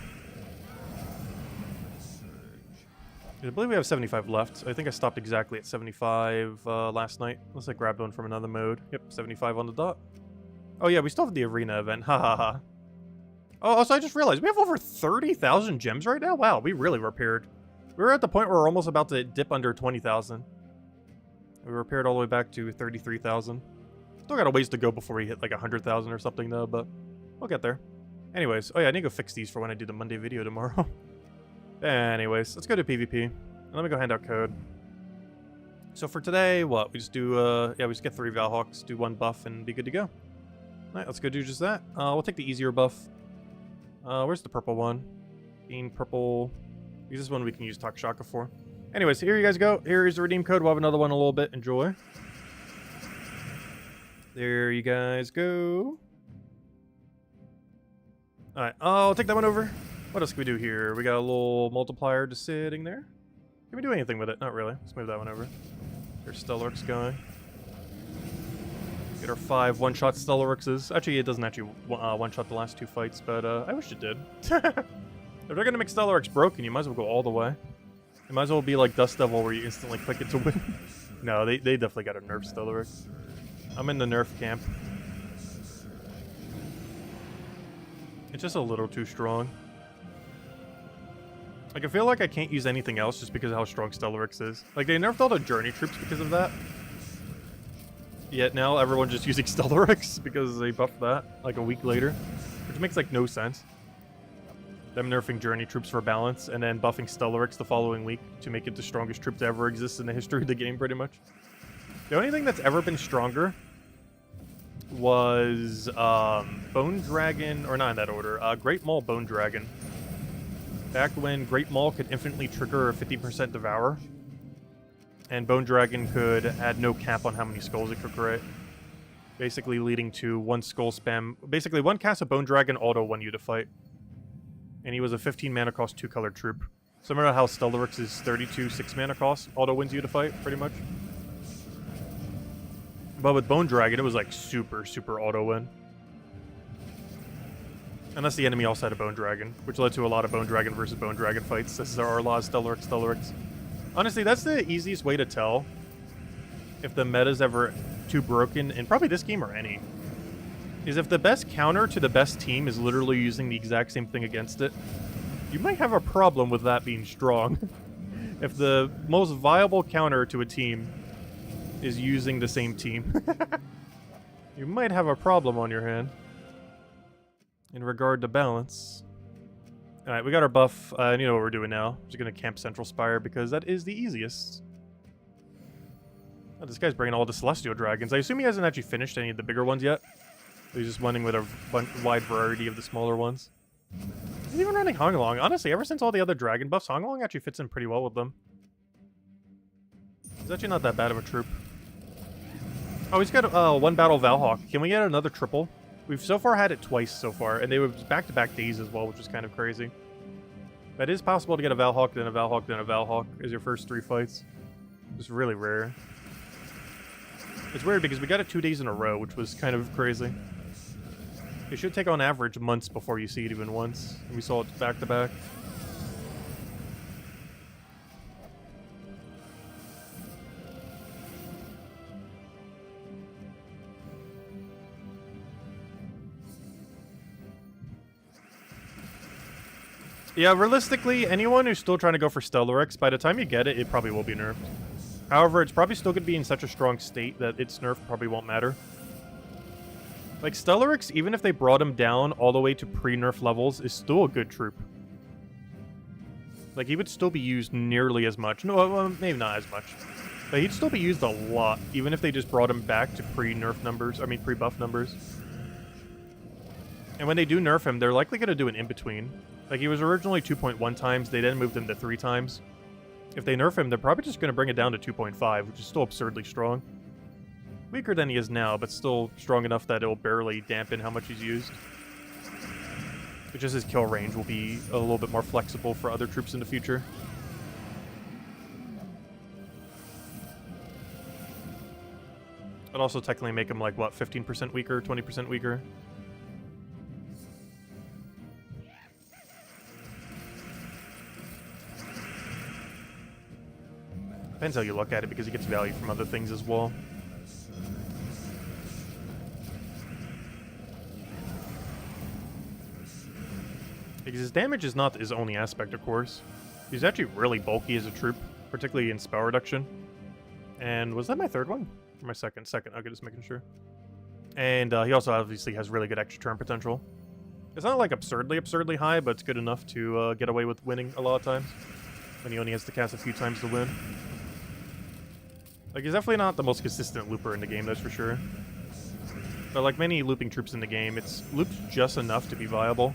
I believe we have 75 left. I think I stopped exactly at 75 last night. Unless I grabbed one from another mode. Yep, 75 on the dot. Oh yeah, we still have the arena event. Ha ha ha. Oh, so I just realized we have over 30,000 gems right now? Wow, we really repaired. We were at the point where we're almost about to dip under 20,000. We repaired all the way back to 33,000. Still got a ways to go before we hit like 100,000 or something though, but we'll get there. Anyways, oh yeah, I need to go fix these for when I do the Monday video tomorrow. Anyways, let's go to PvP. And let me go hand out code. So for today, what? We just do, yeah, we just get 3 Valhawks, do 1 buff, and be good to go. Alright, let's go do just that. We'll take the easier buff. Where's the purple one? Being purple. Use this one we can use Takshaka for. Anyways, here you guys go. Here is the redeem code. We'll have another one in a little bit. Enjoy. There you guys go. Alright, I'll take that one over. What else can we do here? We got a little multiplier just sitting there. Can we do anything with it? Not really. Let's move that one over. There's Stellaryx going. Get our 5 one-shot Stellaryxes. Actually, it doesn't actually one-shot the last 2 fights, but I wish it did. If they're gonna make Stellaryx broken, you might as well go all the way. It might as well be like Dust Devil where you instantly click it to win. No, they definitely got to nerf Stellaryx. I'm in the nerf camp. It's just a little too strong. Like, I feel like I can't use anything else just because of how strong Stellaryx is. Like, they nerfed all the Journey troops because of that. Yet now everyone's just using Stellaryx because they buffed that, like, a week later. Which makes, like, no sense. Them nerfing Journey troops for balance, and then buffing Stellaryx the following week to make it the strongest troop to ever exist in the history of the game, pretty much. The only thing that's ever been stronger was, Bone Dragon, or not in that order, Great Maul Bone Dragon. Back when Great Maul could infinitely trigger a 50% Devour, and Bone Dragon could add no cap on how many skulls it could create. Basically leading to one skull spam. Basically, one cast of Bone Dragon auto won you to fight. And he was a 15 mana cost 2-color troop. Similar to how Stellaryx is 32 6 mana cost auto wins you to fight, pretty much. But with Bone Dragon, it was like super auto win. Unless the enemy also had a Bone Dragon, which led to a lot of Bone Dragon versus Bone Dragon fights. This is our Orlaz, Stellaryx. Honestly, that's the easiest way to tell if the meta's ever too broken, in probably this game or any, is if the best counter to the best team is literally using the exact same thing against it, you might have a problem with that being strong. If the most viable counter to a team is using the same team, you might have a problem on your hand in regard to balance. Alright, we got our buff. You know what we're doing now. Just gonna camp Central Spire because that is the easiest. Oh, this guy's bringing all the Celestial Dragons. I assume he hasn't actually finished any of the bigger ones yet. He's just running with a wide variety of the smaller ones. He's even running Honglong. Honestly, ever since all the other dragon buffs, Honglong actually fits in pretty well with them. He's actually not that bad of a troop. Oh, he's got one Battle Valhawk. Can we get another triple? We've so far had it twice so far, and they were back-to-back days as well, which is kind of crazy. But it is possible to get a Valhawk, then a Valhawk, then a Valhawk as your first 3 fights. It's really rare. It's weird because we got it 2 days in a row, which was kind of crazy. It should take on average months before you see it even once. And we saw it back-to-back. Yeah, realistically, anyone who's still trying to go for Stellaryx, by the time you get it, it probably will be nerfed. However, it's probably still going to be in such a strong state that its nerf probably won't matter. Like, Stellaryx, even if they brought him down all the way to pre-nerf levels, is still a good troop. Like, he would still be used nearly as much. No, well, maybe not as much. But he'd still be used a lot, even if they just brought him back to pre-nerf numbers. I mean, pre-buff numbers. And when they do nerf him, they're likely going to do an in-between. Like, he was originally 2.1 times, they then moved him to 3 times. If they nerf him, they're probably just going to bring it down to 2.5, which is still absurdly strong. Weaker than he is now, but still strong enough that it'll barely dampen how much he's used. But just his kill range will be a little bit more flexible for other troops in the future. It'll also technically make him like, what, 15% weaker, 20% weaker? Depends how you look at it, because he gets value from other things as well. Because his damage is not his only aspect, of course. He's actually really bulky as a troop, particularly in spell reduction. And was that my third one? Or my second? Second. Okay, just making sure. And he also obviously has really good extra turn potential. It's not like absurdly high, but it's good enough to get away with winning a lot of times. When he only has to cast a few times to win. Like, he's definitely not the most consistent looper in the game, that's for sure. But like many looping troops in the game, it's looped just enough to be viable.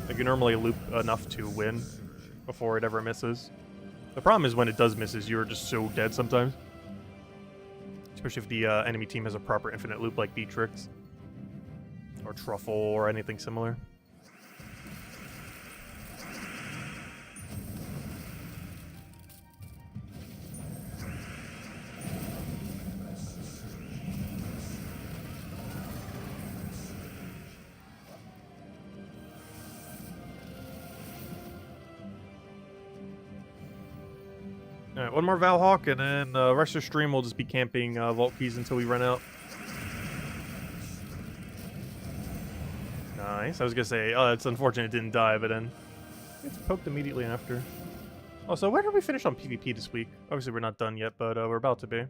Like, you normally loop enough to win before it ever misses. The problem is when it does misses, you're just so dead sometimes. Especially if the enemy team has a proper infinite loop like Beatrix. Or Truffle, or anything similar. Alright, one more Valhawk, and then the rest of the stream will just be camping Vault Keys until we run out. Nice. I was gonna say, oh, it's unfortunate it didn't die, but then it's poked immediately after. Oh, so where did we finish on PvP this week? Obviously, we're not done yet, but we're about to be.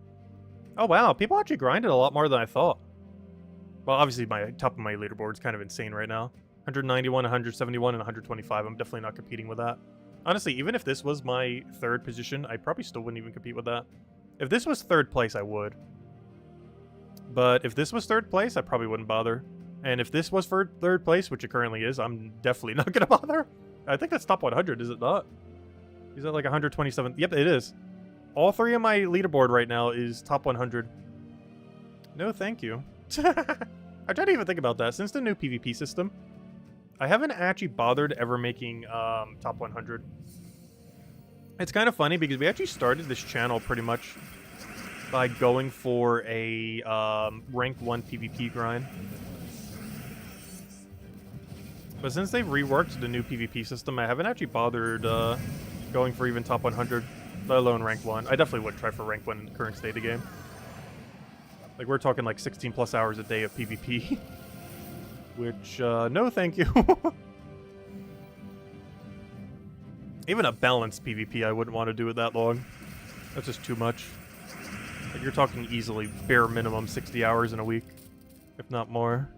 Oh, wow. People actually grinded a lot more than I thought. Well, obviously, my top of my leaderboard is kind of insane right now. 191, 171, and 125. I'm definitely not competing with that. Honestly, even if this was my third position, I probably still wouldn't even compete with that. If this was third place, I would. But if this was third place, I probably wouldn't bother. And if this was for 3rd place, which it currently is, I'm definitely not gonna bother. I think that's top 100, is it not? Is that like 127? Yep, it is. All 3 of my leaderboard right now is top 100. No, thank you. I tried to even think about that. Since the new PvP system, I haven't actually bothered ever making top 100. It's kind of funny because we actually started this channel pretty much by going for a rank 1 PvP grind. But since they've reworked the new PvP system, I haven't actually bothered going for even top 100, let alone rank 1. I definitely would try for rank 1 in the current state of the game. Like, we're talking like 16 plus hours a day of PvP. Which, no thank you. Even a balanced PvP, I wouldn't want to do it that long. That's just too much. Like, you're talking easily bare minimum 60 hours in a week, if not more.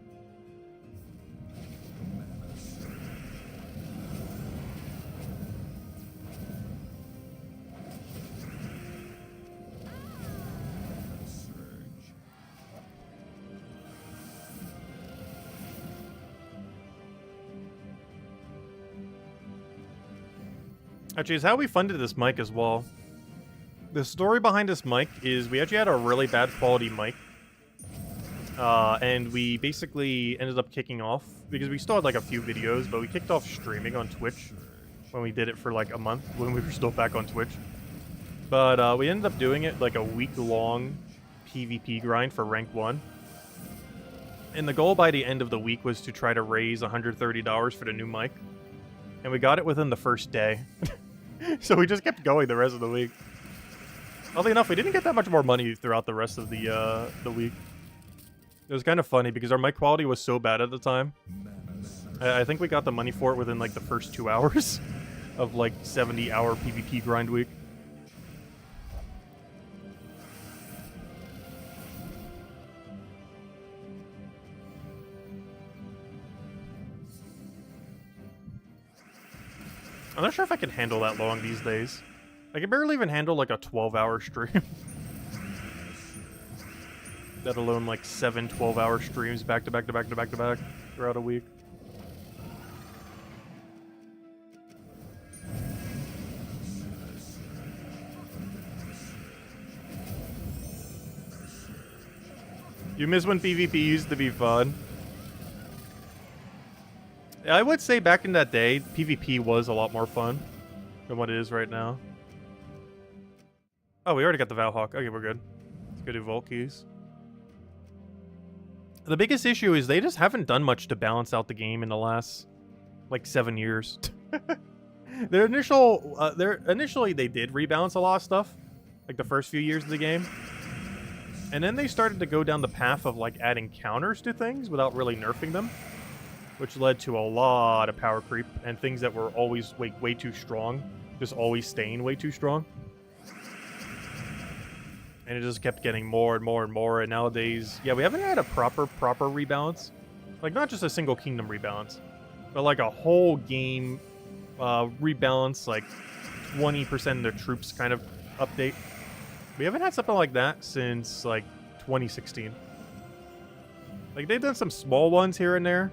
Actually, it's how we funded this mic as well. The story behind this mic is we actually had a really bad quality mic. And we basically ended up kicking off, because we still had like a few videos, but we kicked off streaming on Twitch when we did it for like a month, when we were still back on Twitch. But we ended up doing it like a week-long PvP grind for rank 1. And the goal by the end of the week was to try to raise $130 for the new mic. And we got it within the first day. So we just kept going the rest of the week. Oddly enough, we didn't get that much more money throughout the rest of the week. It was kind of funny because our mic quality was so bad at the time. I think we got the money for it within like the first 2 hours of like 70-hour PvP grind week. I'm not sure if I can handle that long these days. I can barely even handle like a 12-hour stream. Let alone like 7 12-hour streams back to back to back to back to back throughout a week. You miss when PvP used to be fun. I would say back in that day, PvP was a lot more fun than what it is right now. Oh, we already got the Valhawk. Okay, we're good. Let's go do Vault Keys. The biggest issue is they just haven't done much to balance out the game in the last, like, 7 years. Initially, they did rebalance a lot of stuff, like the first few years of the game. And then they started to go down the path of, like, adding counters to things without really nerfing them, which led to a lot of power creep and things that were always way too strong, just always staying way too strong. And it just kept getting more and more and more, and nowadays, yeah, we haven't had a proper rebalance. Like, not just a single kingdom rebalance, but like a whole game rebalance, like 20% of the troops kind of update. We haven't had something like that since, like, 2016. Like, they've done some small ones here and there.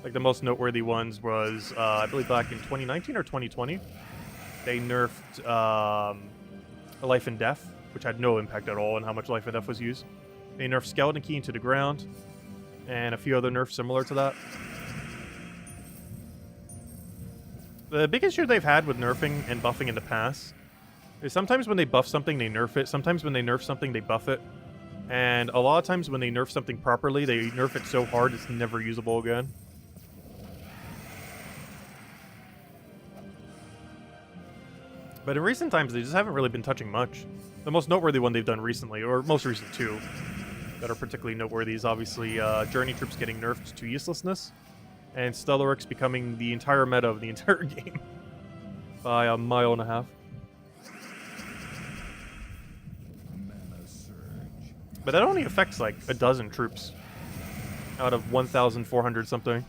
Like, the most noteworthy ones was, I believe back in 2019 or 2020, they nerfed Life and Death, which had no impact at all on how much Life and Death was used. They nerfed Skeleton Key into the ground, and a few other nerfs similar to that. The big issue they've had with nerfing and buffing in the past is sometimes when they buff something, they nerf it. Sometimes when they nerf something, they buff it. And a lot of times when they nerf something properly, they nerf it so hard it's never usable again. But in recent times, they just haven't really been touching much. The most noteworthy one they've done recently, or most recent two, that are particularly noteworthy is obviously Journey Troops getting nerfed to uselessness, and Stellarex becoming the entire meta of the entire game by a mile and a half. But that only affects like a dozen troops out of 1,400 something.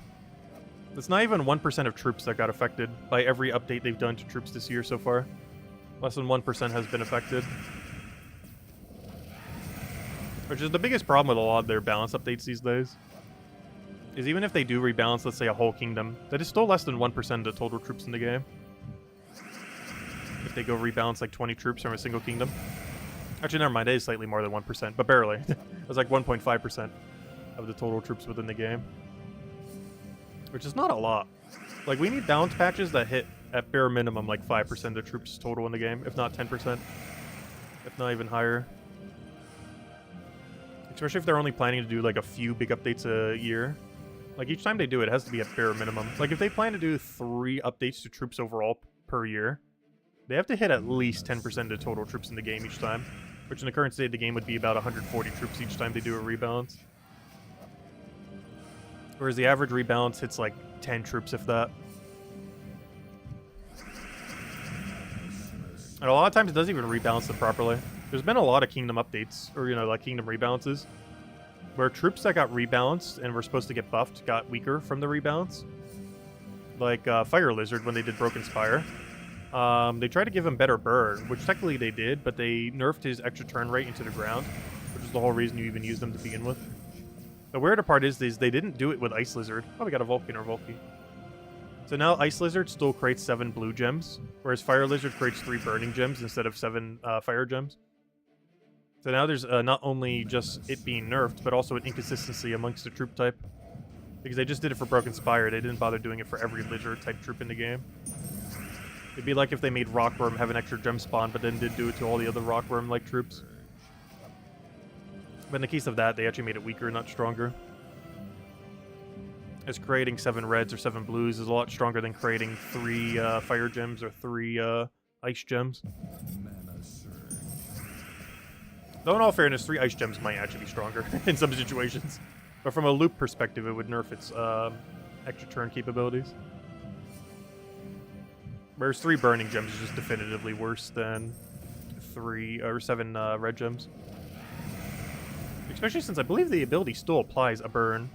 It's not even 1% of troops that got affected by every update they've done to troops this year so far. Less than 1% has been affected. Which is the biggest problem with a lot of their balance updates these days. is even if they do rebalance, let's say a whole kingdom, that is still less than 1% of the total troops in the game. If they go rebalance like 20 troops from a single kingdom. Actually, never mind, it is slightly more than 1%, but barely. It was like 1.5% of the total troops within the game. Which is not a lot. Like, we need balance patches that hit, at bare minimum, like 5% of troops total in the game, if not 10%. If not even higher. Especially if they're only planning to do like a few big updates a year. Like each time they do it, it has to be at bare minimum. Like if they plan to do 3 updates to troops overall per year, they have to hit at least 10% of the total troops in the game each time. Which in the current state of the game would be about 140 troops each time they do a rebalance. Whereas the average rebalance hits like 10 troops if that. And a lot of times it doesn't even rebalance them properly. There's been a lot of kingdom updates, or, you know, like kingdom rebalances, where troops that got rebalanced and were supposed to get buffed got weaker from the rebalance. Like Fire Lizard when they did Broken Spire. They tried to give him better burn, which technically they did, but they nerfed his extra turn rate into the ground, which is the whole reason you even used them to begin with. The weirder part is they didn't do it with Ice Lizard. Oh, we got a Vulcan or Volky. So now Ice Lizard still creates 7 blue gems, whereas Fire Lizard creates 3 burning gems instead of 7 fire gems. So now there's not only just it being nerfed, but also an inconsistency amongst the troop type. Because they just did it for Broken Spire, they didn't bother doing it for every lizard type troop in the game. It'd be like if they made Rockworm have an extra gem spawn, but then did do it to all the other Rockworm-like troops. But in the case of that, they actually made it weaker, not stronger. As creating 7 reds or 7 blues is a lot stronger than creating 3 fire gems or 3 ice gems. Though in all fairness, 3 ice gems might actually be stronger in some situations. But from a loop perspective, it would nerf its extra turn capabilities. Whereas 3 burning gems is just definitively worse than 3 or 7 red gems. Especially since I believe the ability still applies a burn.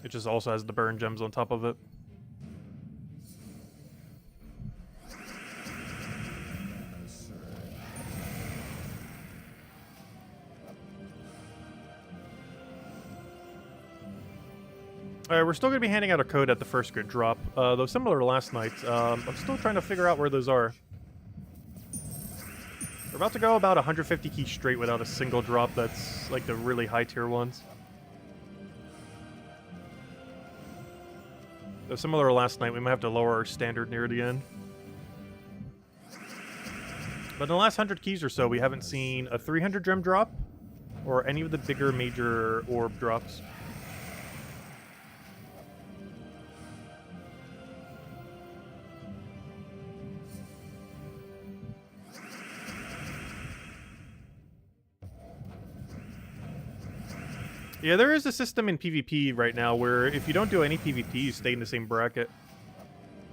It just also has the burn gems on top of it. Alright, we're still going to be handing out a code at the first grid drop. Though similar to last night, I'm still trying to figure out where those are. We're about to go about 150 keys straight without a single drop that's like the really high tier ones. Though similar to last night, we might have to lower our standard near the end. But in the last 100 keys or so, we haven't seen a 300 gem drop or any of the bigger major orb drops. Yeah, there is a system in PvP right now where if you don't do any PvP, you stay in the same bracket.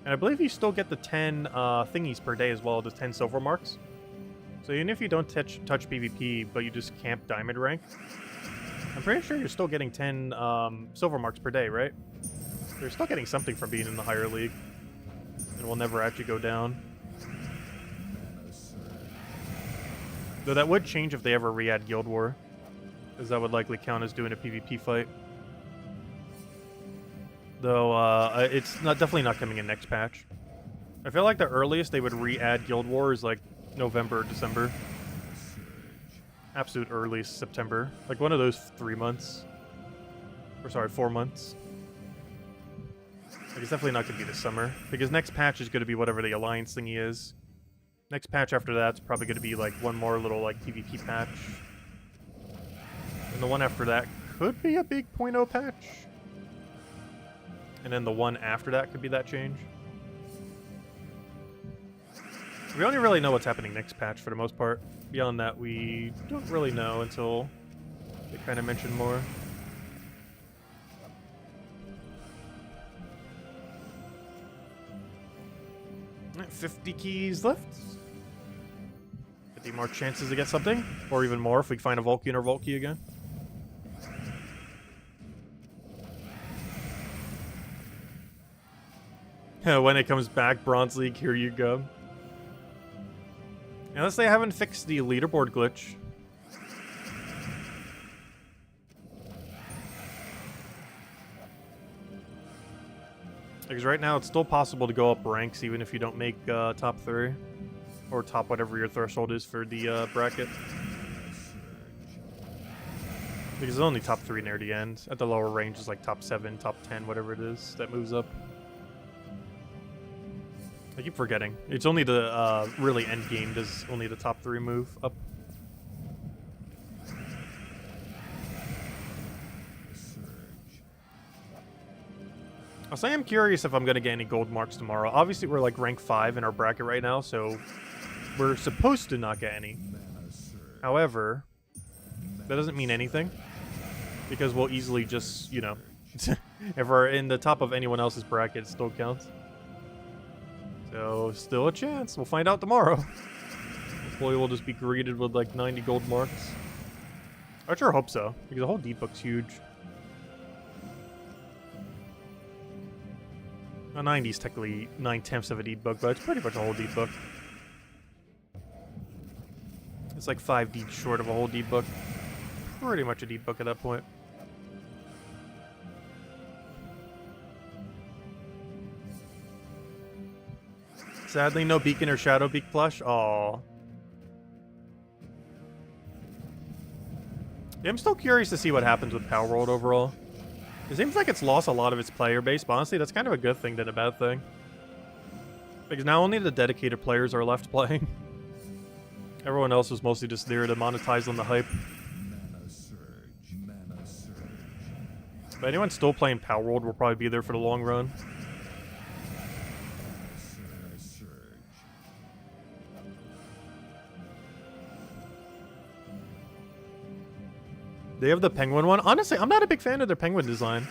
And I believe you still get the 10 thingies per day as well, the 10 silver marks. So even if you don't touch PvP, but you just camp diamond rank, I'm pretty sure you're still getting 10 silver marks per day, right? You're still getting something from being in the higher league. And will never actually go down. Though that would change if they ever re-add Guild War. Because that would likely count as doing a PvP fight. Though, it's definitely not coming in next patch. I feel like the earliest they would re-add Guild War is like November, December. Absolute earliest September. Like one of those 3 months. Or sorry, 4 months. Like it's definitely not going to be this summer. Because next patch is going to be whatever the Alliance thingy is. Next patch after that's probably going to be like one more little like PvP patch. And the one after that could be a big 0.0 patch. And then the one after that could be that change. We only really know what's happening next patch for the most part. Beyond that, we don't really know until they kind of mention more. Alright, 50 keys left. 50 more chances to get something. Or even more if we find a Vulcan or Volky again. When it comes back, Bronze League, here you go. Unless they haven't fixed the leaderboard glitch. Because right now it's still possible to go up ranks even if you don't make top 3. Or top whatever your threshold is for the bracket. Because it's only top 3 near the end. At the lower range is like top 7, top 10, whatever it is that moves up. I keep forgetting. It's only the really end game does only the top 3 move up. Also, I am curious if I'm going to get any gold marks tomorrow. Obviously, we're like rank 5 in our bracket right now, so we're supposed to not get any. However, that doesn't mean anything. Because we'll easily just, you know, if we're in the top of anyone else's bracket, it still counts. So, still a chance. We'll find out tomorrow. Hopefully we'll just be greeted with like 90 gold marks. I sure hope so, because the whole deep book's huge. Now 90 is technically 9/10 of a deep book, but it's pretty much a whole deep book. It's like 5 deep short of a whole deep book. Pretty much a deep book at that point. Sadly, no Beacon or Shadow Peak plush. Aww. Yeah, I'm still curious to see what happens with Power World overall. It seems like it's lost a lot of its player base, but honestly, that's kind of a good thing than a bad thing. Because now only the dedicated players are left playing. Everyone else was mostly just there to monetize on the hype. But anyone still playing Power World will probably be there for the long run. They have the penguin one. Honestly, I'm not a big fan of their penguin design.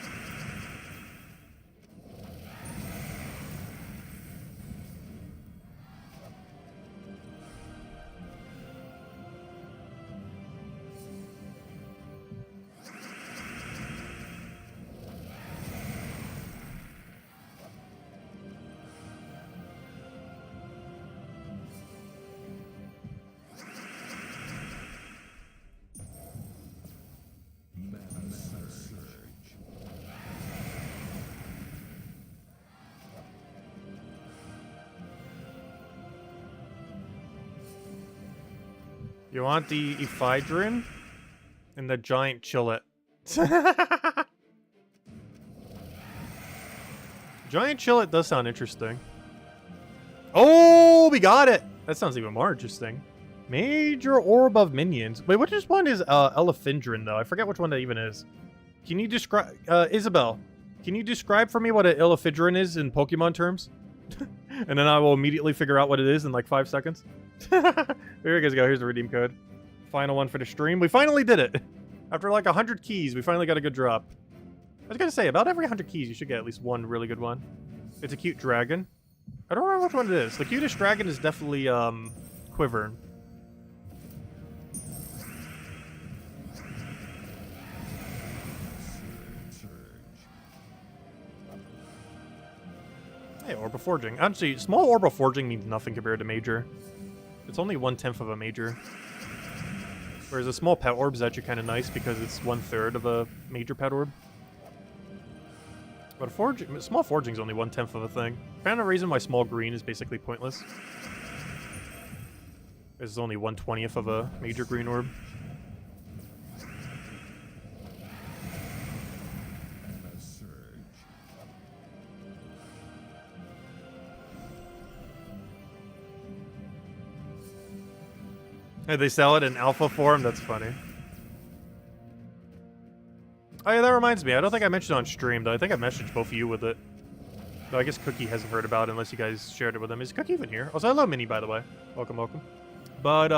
You want the Ephydrin and the giant Chillet. Giant Chillet does sound interesting. Oh, we got it! That sounds even more interesting. Major orb of minions. Wait, which one is Elefindrin, though? I forget which one that even is. Can you describe... Isabel, can you describe for me what an Elefindrin is in Pokemon terms? And then I will immediately figure out what it is in like 5 seconds. There you guys go. Here's the redeem code. Final one for the stream. We finally did it. After like 100 keys, we finally got a good drop. I was gonna say, about every 100 keys, you should get at least one really good one. It's a cute dragon. I don't remember which one it is. The cutest dragon is definitely, Quivern. Hey, Orb of Forging. Actually, small Orb of Forging means nothing compared to major. It's only 1/10 of a major. Whereas a small pet orb is actually kind of nice because it's 1/3 of a major pet orb. But a small forging is only 1/10 of a thing. Kind of reason why small green is basically pointless. It's only 1/20th of a major green orb. Hey, they sell it in alpha form? That's funny. Oh yeah, that reminds me. I don't think I mentioned it on stream, though. I think I messaged both of you with it. Though I guess Cookie hasn't heard about it unless you guys shared it with him. Is Cookie even here? Also, hello, Minnie, by the way. Welcome, welcome. But,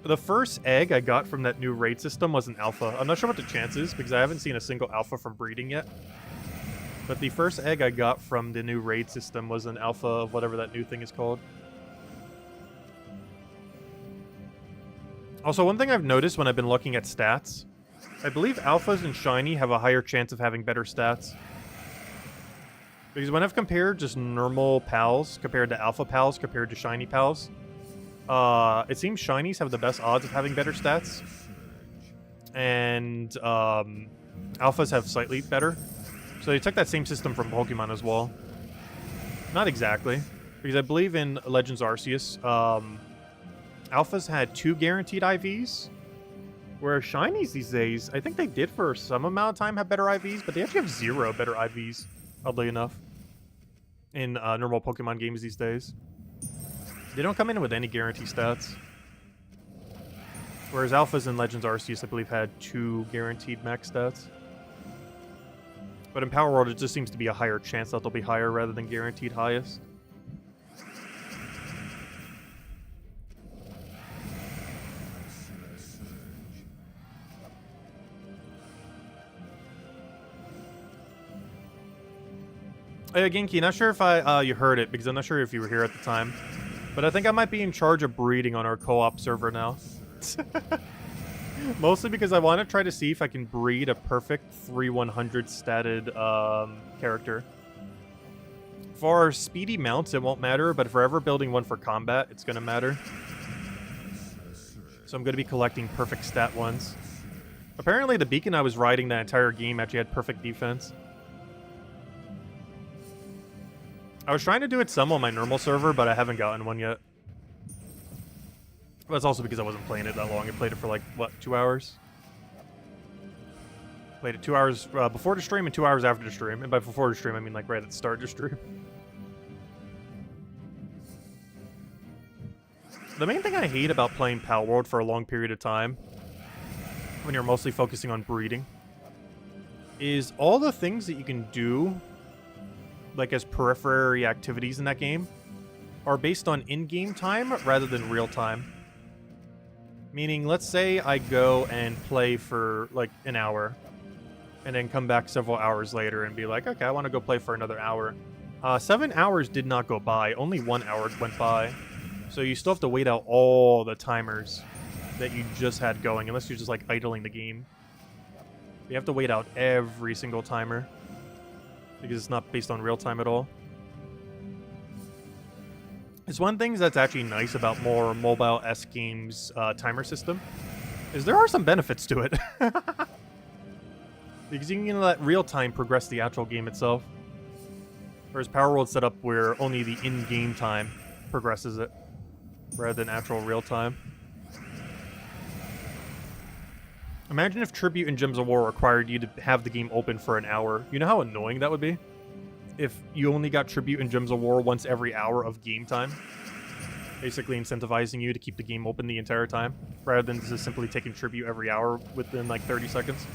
the first egg I got from that new raid system was an alpha. I'm not sure what the chance is, because I haven't seen a single alpha from breeding yet. But the first egg I got from the new raid system was an alpha of whatever that new thing is called. Also, one thing I've noticed when I've been looking at stats, I believe alphas and shiny have a higher chance of having better stats. Because when I've compared just normal pals compared to alpha pals compared to shiny pals, it seems shinies have the best odds of having better stats. And alphas have slightly better. So they took that same system from Pokemon as well. Not exactly, because I believe in Legends Arceus, Alphas had 2 guaranteed IVs, where Shinies these days, I think they did for some amount of time have better IVs, but they actually have 0 better IVs, oddly enough, in normal Pokemon games these days. They don't come in with any guarantee stats. Whereas Alphas in Legends Arceus, I believe, had 2 guaranteed max stats. But in Power World, it just seems to be a higher chance that they'll be higher rather than guaranteed highest. Genki, not sure if you heard it, because I'm not sure if you were here at the time. But I think I might be in charge of breeding on our co-op server now. Mostly because I want to try to see if I can breed a perfect 3-100 statted character. For speedy mounts, it won't matter, but if we're ever building one for combat, it's going to matter. So I'm going to be collecting perfect stat ones. Apparently the beacon I was riding that entire game actually had perfect defense. I was trying to do it some on my normal server, but I haven't gotten one yet. That's also because I wasn't playing it that long. I played it for like, what, 2 hours? Played it 2 hours before the stream and 2 hours after the stream. And by before the stream, I mean like right at the start of the stream. The main thing I hate about playing Pal World for a long period of time, when you're mostly focusing on breeding, is all the things that you can do, like as periphery activities in that game, are based on in-game time rather than real time. Meaning, let's say I go and play for like an hour, and then come back several hours later and be like, okay, I want to go play for another hour. 7 hours did not go by. Only 1 hour went by. So you still have to wait out all the timers that you just had going, unless you're just like idling the game. You have to wait out every single timer, because it's not based on real time at all. It's one thing that's actually nice about more mobile-esque games timer system, is there are some benefits to it. Because you can let real time progress the actual game itself. Whereas Power World's set up where only the in-game time progresses it, rather than actual real time. Imagine if Tribute and Gems of War required you to have the game open for an hour. You know how annoying that would be? If you only got Tribute and Gems of War once every hour of game time. Basically incentivizing you to keep the game open the entire time, rather than just simply taking Tribute every hour within like 30 seconds.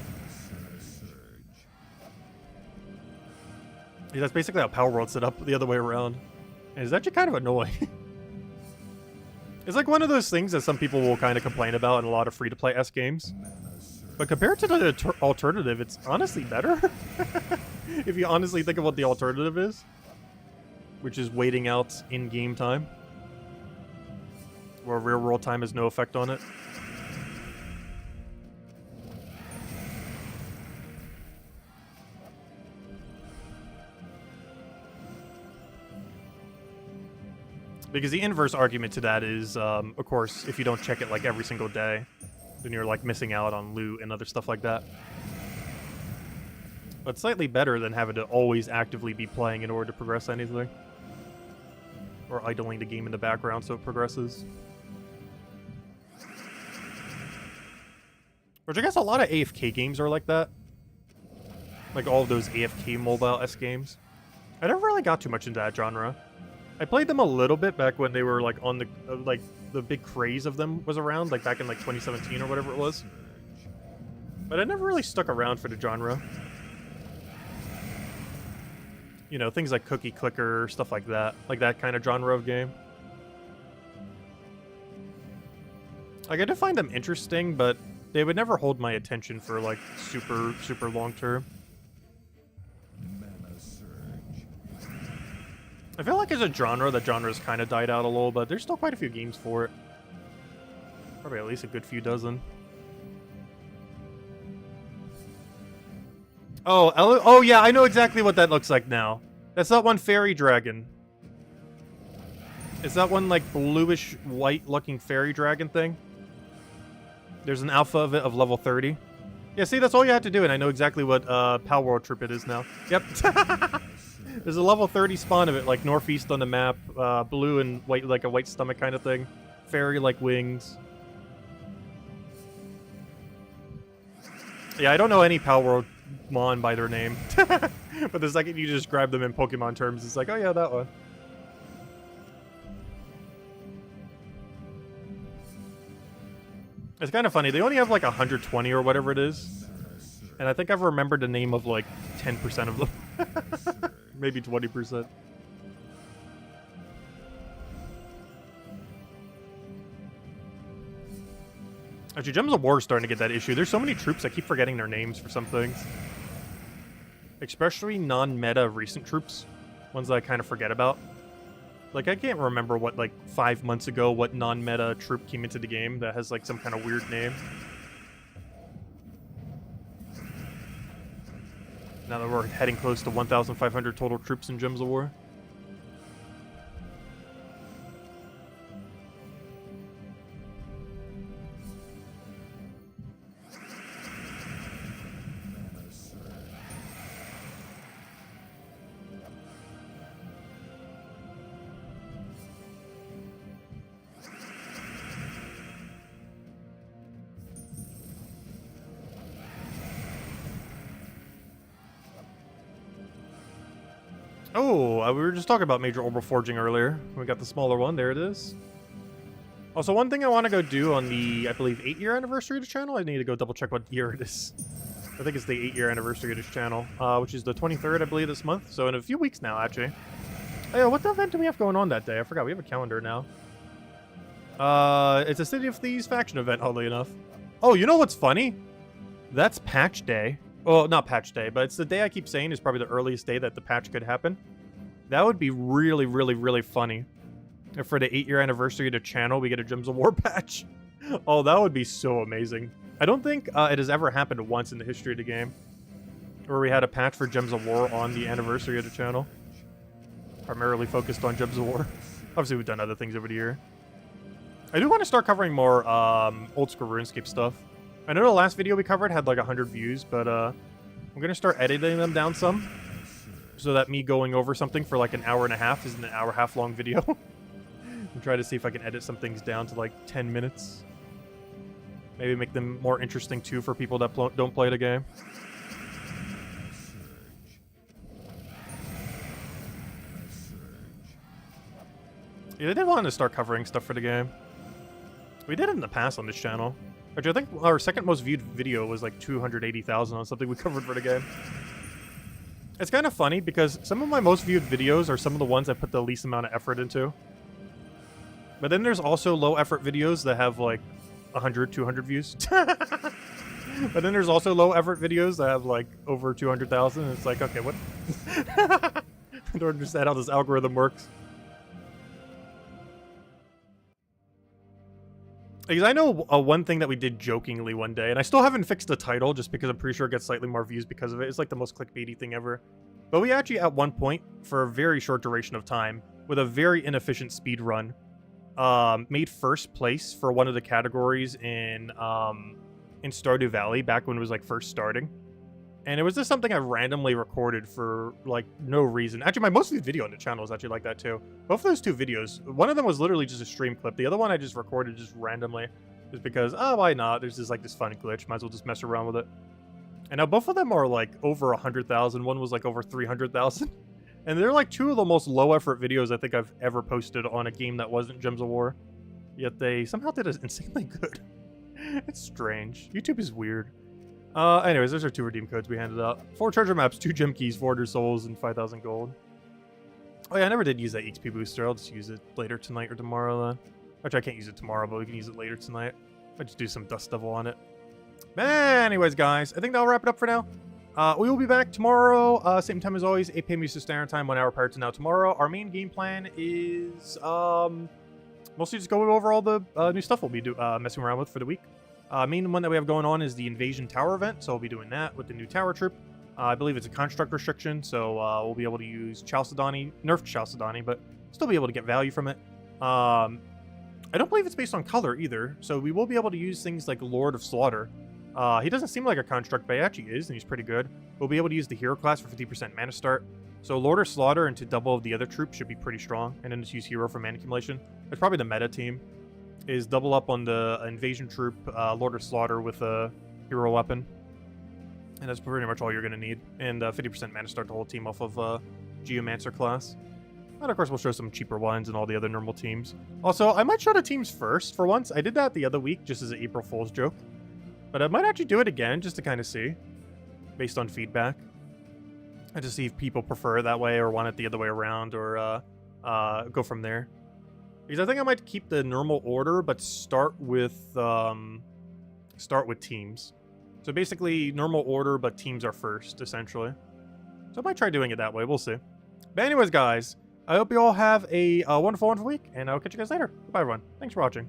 Yeah, that's basically how Power World's set up the other way around. And it's actually kind of annoying. It's like one of those things that some people will kind of complain about in a lot of free-to-play-esque games. But compared to the alternative, it's honestly better. If you honestly think of what the alternative is. Which is waiting out in-game time. Where real-world time has no effect on it. Because the inverse argument to that is, of course, if you don't check it like every single day, then you're like missing out on loot and other stuff like that. But slightly better than having to always actively be playing in order to progress anything. Or idling the game in the background so it progresses. Which I guess a lot of AFK games are like that. Like all of those AFK mobile-esque games. I never really got too much into that genre. I played them a little bit back when they were like on the like the big craze of them was around, like back in like 2017 or whatever it was. But I never really stuck around for the genre. You know, things like Cookie Clicker, stuff like that kind of genre of game. Like I did find them interesting, but they would never hold my attention for like super long term. I feel like as a genre, the genre's kind of died out a little, but there's still quite a few games for it. Probably at least a good few dozen. Oh yeah, I know exactly what that looks like now. That's that one fairy dragon. Is that one like bluish white looking fairy dragon thing? There's an alpha of it of level 30. Yeah, see, that's all you had to do, and I know exactly what Pal World Trip it is now. Yep. There's a level 30 spawn of it, like northeast on the map, blue and white, like a white stomach kind of thing. Fairy-like wings. Yeah, I don't know any Pal World Mon by their name. But the second you describe them in Pokemon terms, it's like, oh yeah, that one. It's kind of funny. They only have like 120 or whatever it is. And I think I've remembered the name of like 10% of them. Maybe 20%. Actually, Gems of War is starting to get that issue. There's so many troops, I keep forgetting their names for some things. Especially non-meta recent troops. Ones that I kind of forget about. Like, I can't remember what, like, 5 months ago, what non-meta troop came into the game that has, like, some kind of weird name. Now that we're heading close to 1,500 total troops in Gems of War. Oh, we were just talking about Major Orbital Forging earlier. We got the smaller one. There it is. Also, one thing I want to go do on the, I believe, 8-year anniversary of the channel. I need to go double check what year it is. I think it's the 8-year anniversary of this channel, which is the 23rd, I believe, this month. So in a few weeks now, actually. Hey, what event do we have going on that day? I forgot. We have a calendar now. It's a City of Thieves faction event, oddly enough. Oh, you know what's funny? That's patch day. Well, not patch day, but it's the day I keep saying is probably the earliest day that the patch could happen. That would be really, really, really funny. If for the 8-year anniversary of the channel, we get a Gems of War patch. Oh, that would be so amazing. I don't think it has ever happened once in the history of the game where we had a patch for Gems of War on the anniversary of the channel. Primarily focused on Gems of War. Obviously, we've done other things over the year. I do want to start covering more old school RuneScape stuff. I know the last video we covered had like 100 views, but I'm going to start editing them down some. So that me going over something for like an hour and a half isn't an hour and a half long video. And try to see if I can edit some things down to like 10 minutes. Maybe make them more interesting too for people that don't play the game. Yeah, they did want to start covering stuff for the game. We did it in the past on this channel. Actually, I think our second most viewed video was like 280,000 on something we covered for the game. It's kind of funny because some of my most viewed videos are some of the ones I put the least amount of effort into. But then there's also low effort videos that have like 100, 200 views. But then there's also low effort videos that have like over 200,000. It's like, okay, what? I don't understand how this algorithm works. Because I know one thing that we did jokingly one day, and I still haven't fixed the title just because I'm pretty sure it gets slightly more views because of it. It's like the most clickbaity thing ever. But we actually, at one point, for a very short duration of time, with a very inefficient speed run, made first place for one of the categories in Stardew Valley back when it was like first starting. And it was just something I randomly recorded for like no reason. Actually, my most viewed video on the channel is actually like that too. Both of those two videos, one of them was literally just a stream clip. The other one I just recorded just randomly, just because, oh, why not? There's just like this fun glitch. Might as well just mess around with it. And now both of them are like over 100,000. One was like over 300,000. And they're like two of the most low effort videos I think I've ever posted on a game that wasn't Gems of War. Yet they somehow did it insanely good. It's strange. YouTube is weird. Anyways, those are 2 redeem codes we handed out. 4 treasure maps, 2 gem keys, 400 souls, and 5,000 gold. Oh yeah, I never did use that XP booster. I'll just use it later tonight or tomorrow then. Actually, I can't use it tomorrow, but we can use it later tonight. I just do some Dust Devil on it. Anyways, guys, I think that'll wrap it up for now. We will be back tomorrow, same time as always, 8 p.m. Eastern Standard Time, 1 hour prior to now tomorrow. Our main game plan is mostly just going over all the new stuff we'll be messing around with for the week. Main one that we have going on is the Invasion Tower event, so we'll be doing that with the new tower troop. I believe it's a construct restriction, so we'll be able to use Chalcedony, nerfed Chalcedony, but still be able to get value from it. I don't believe it's based on color either, so we will be able to use things like Lord of Slaughter He doesn't seem like a construct, but he actually is, and he's pretty good. We'll be able to use the hero class for 50% mana start. So Lord or Slaughter into double of the other troops should be pretty strong, and then just use hero for mana accumulation. That's probably the meta team, is double up on the invasion troop, Lord or Slaughter with a hero weapon. And that's pretty much all you're going to need. And 50% mana start the whole team off of Geomancer class. And of course, we'll show some cheaper ones and all the other normal teams. Also, I might show the teams first for once. I did that the other week just as an April Fool's joke. But I might actually do it again just to kind of see, based on feedback. And to see if people prefer it that way or want it the other way around, or go from there. Because I think I might keep the normal order, but start with teams. So basically, normal order, but teams are first, essentially. So I might try doing it that way. We'll see. But anyways, guys, I hope you all have a wonderful week, and I'll catch you guys later. Goodbye, everyone. Thanks for watching.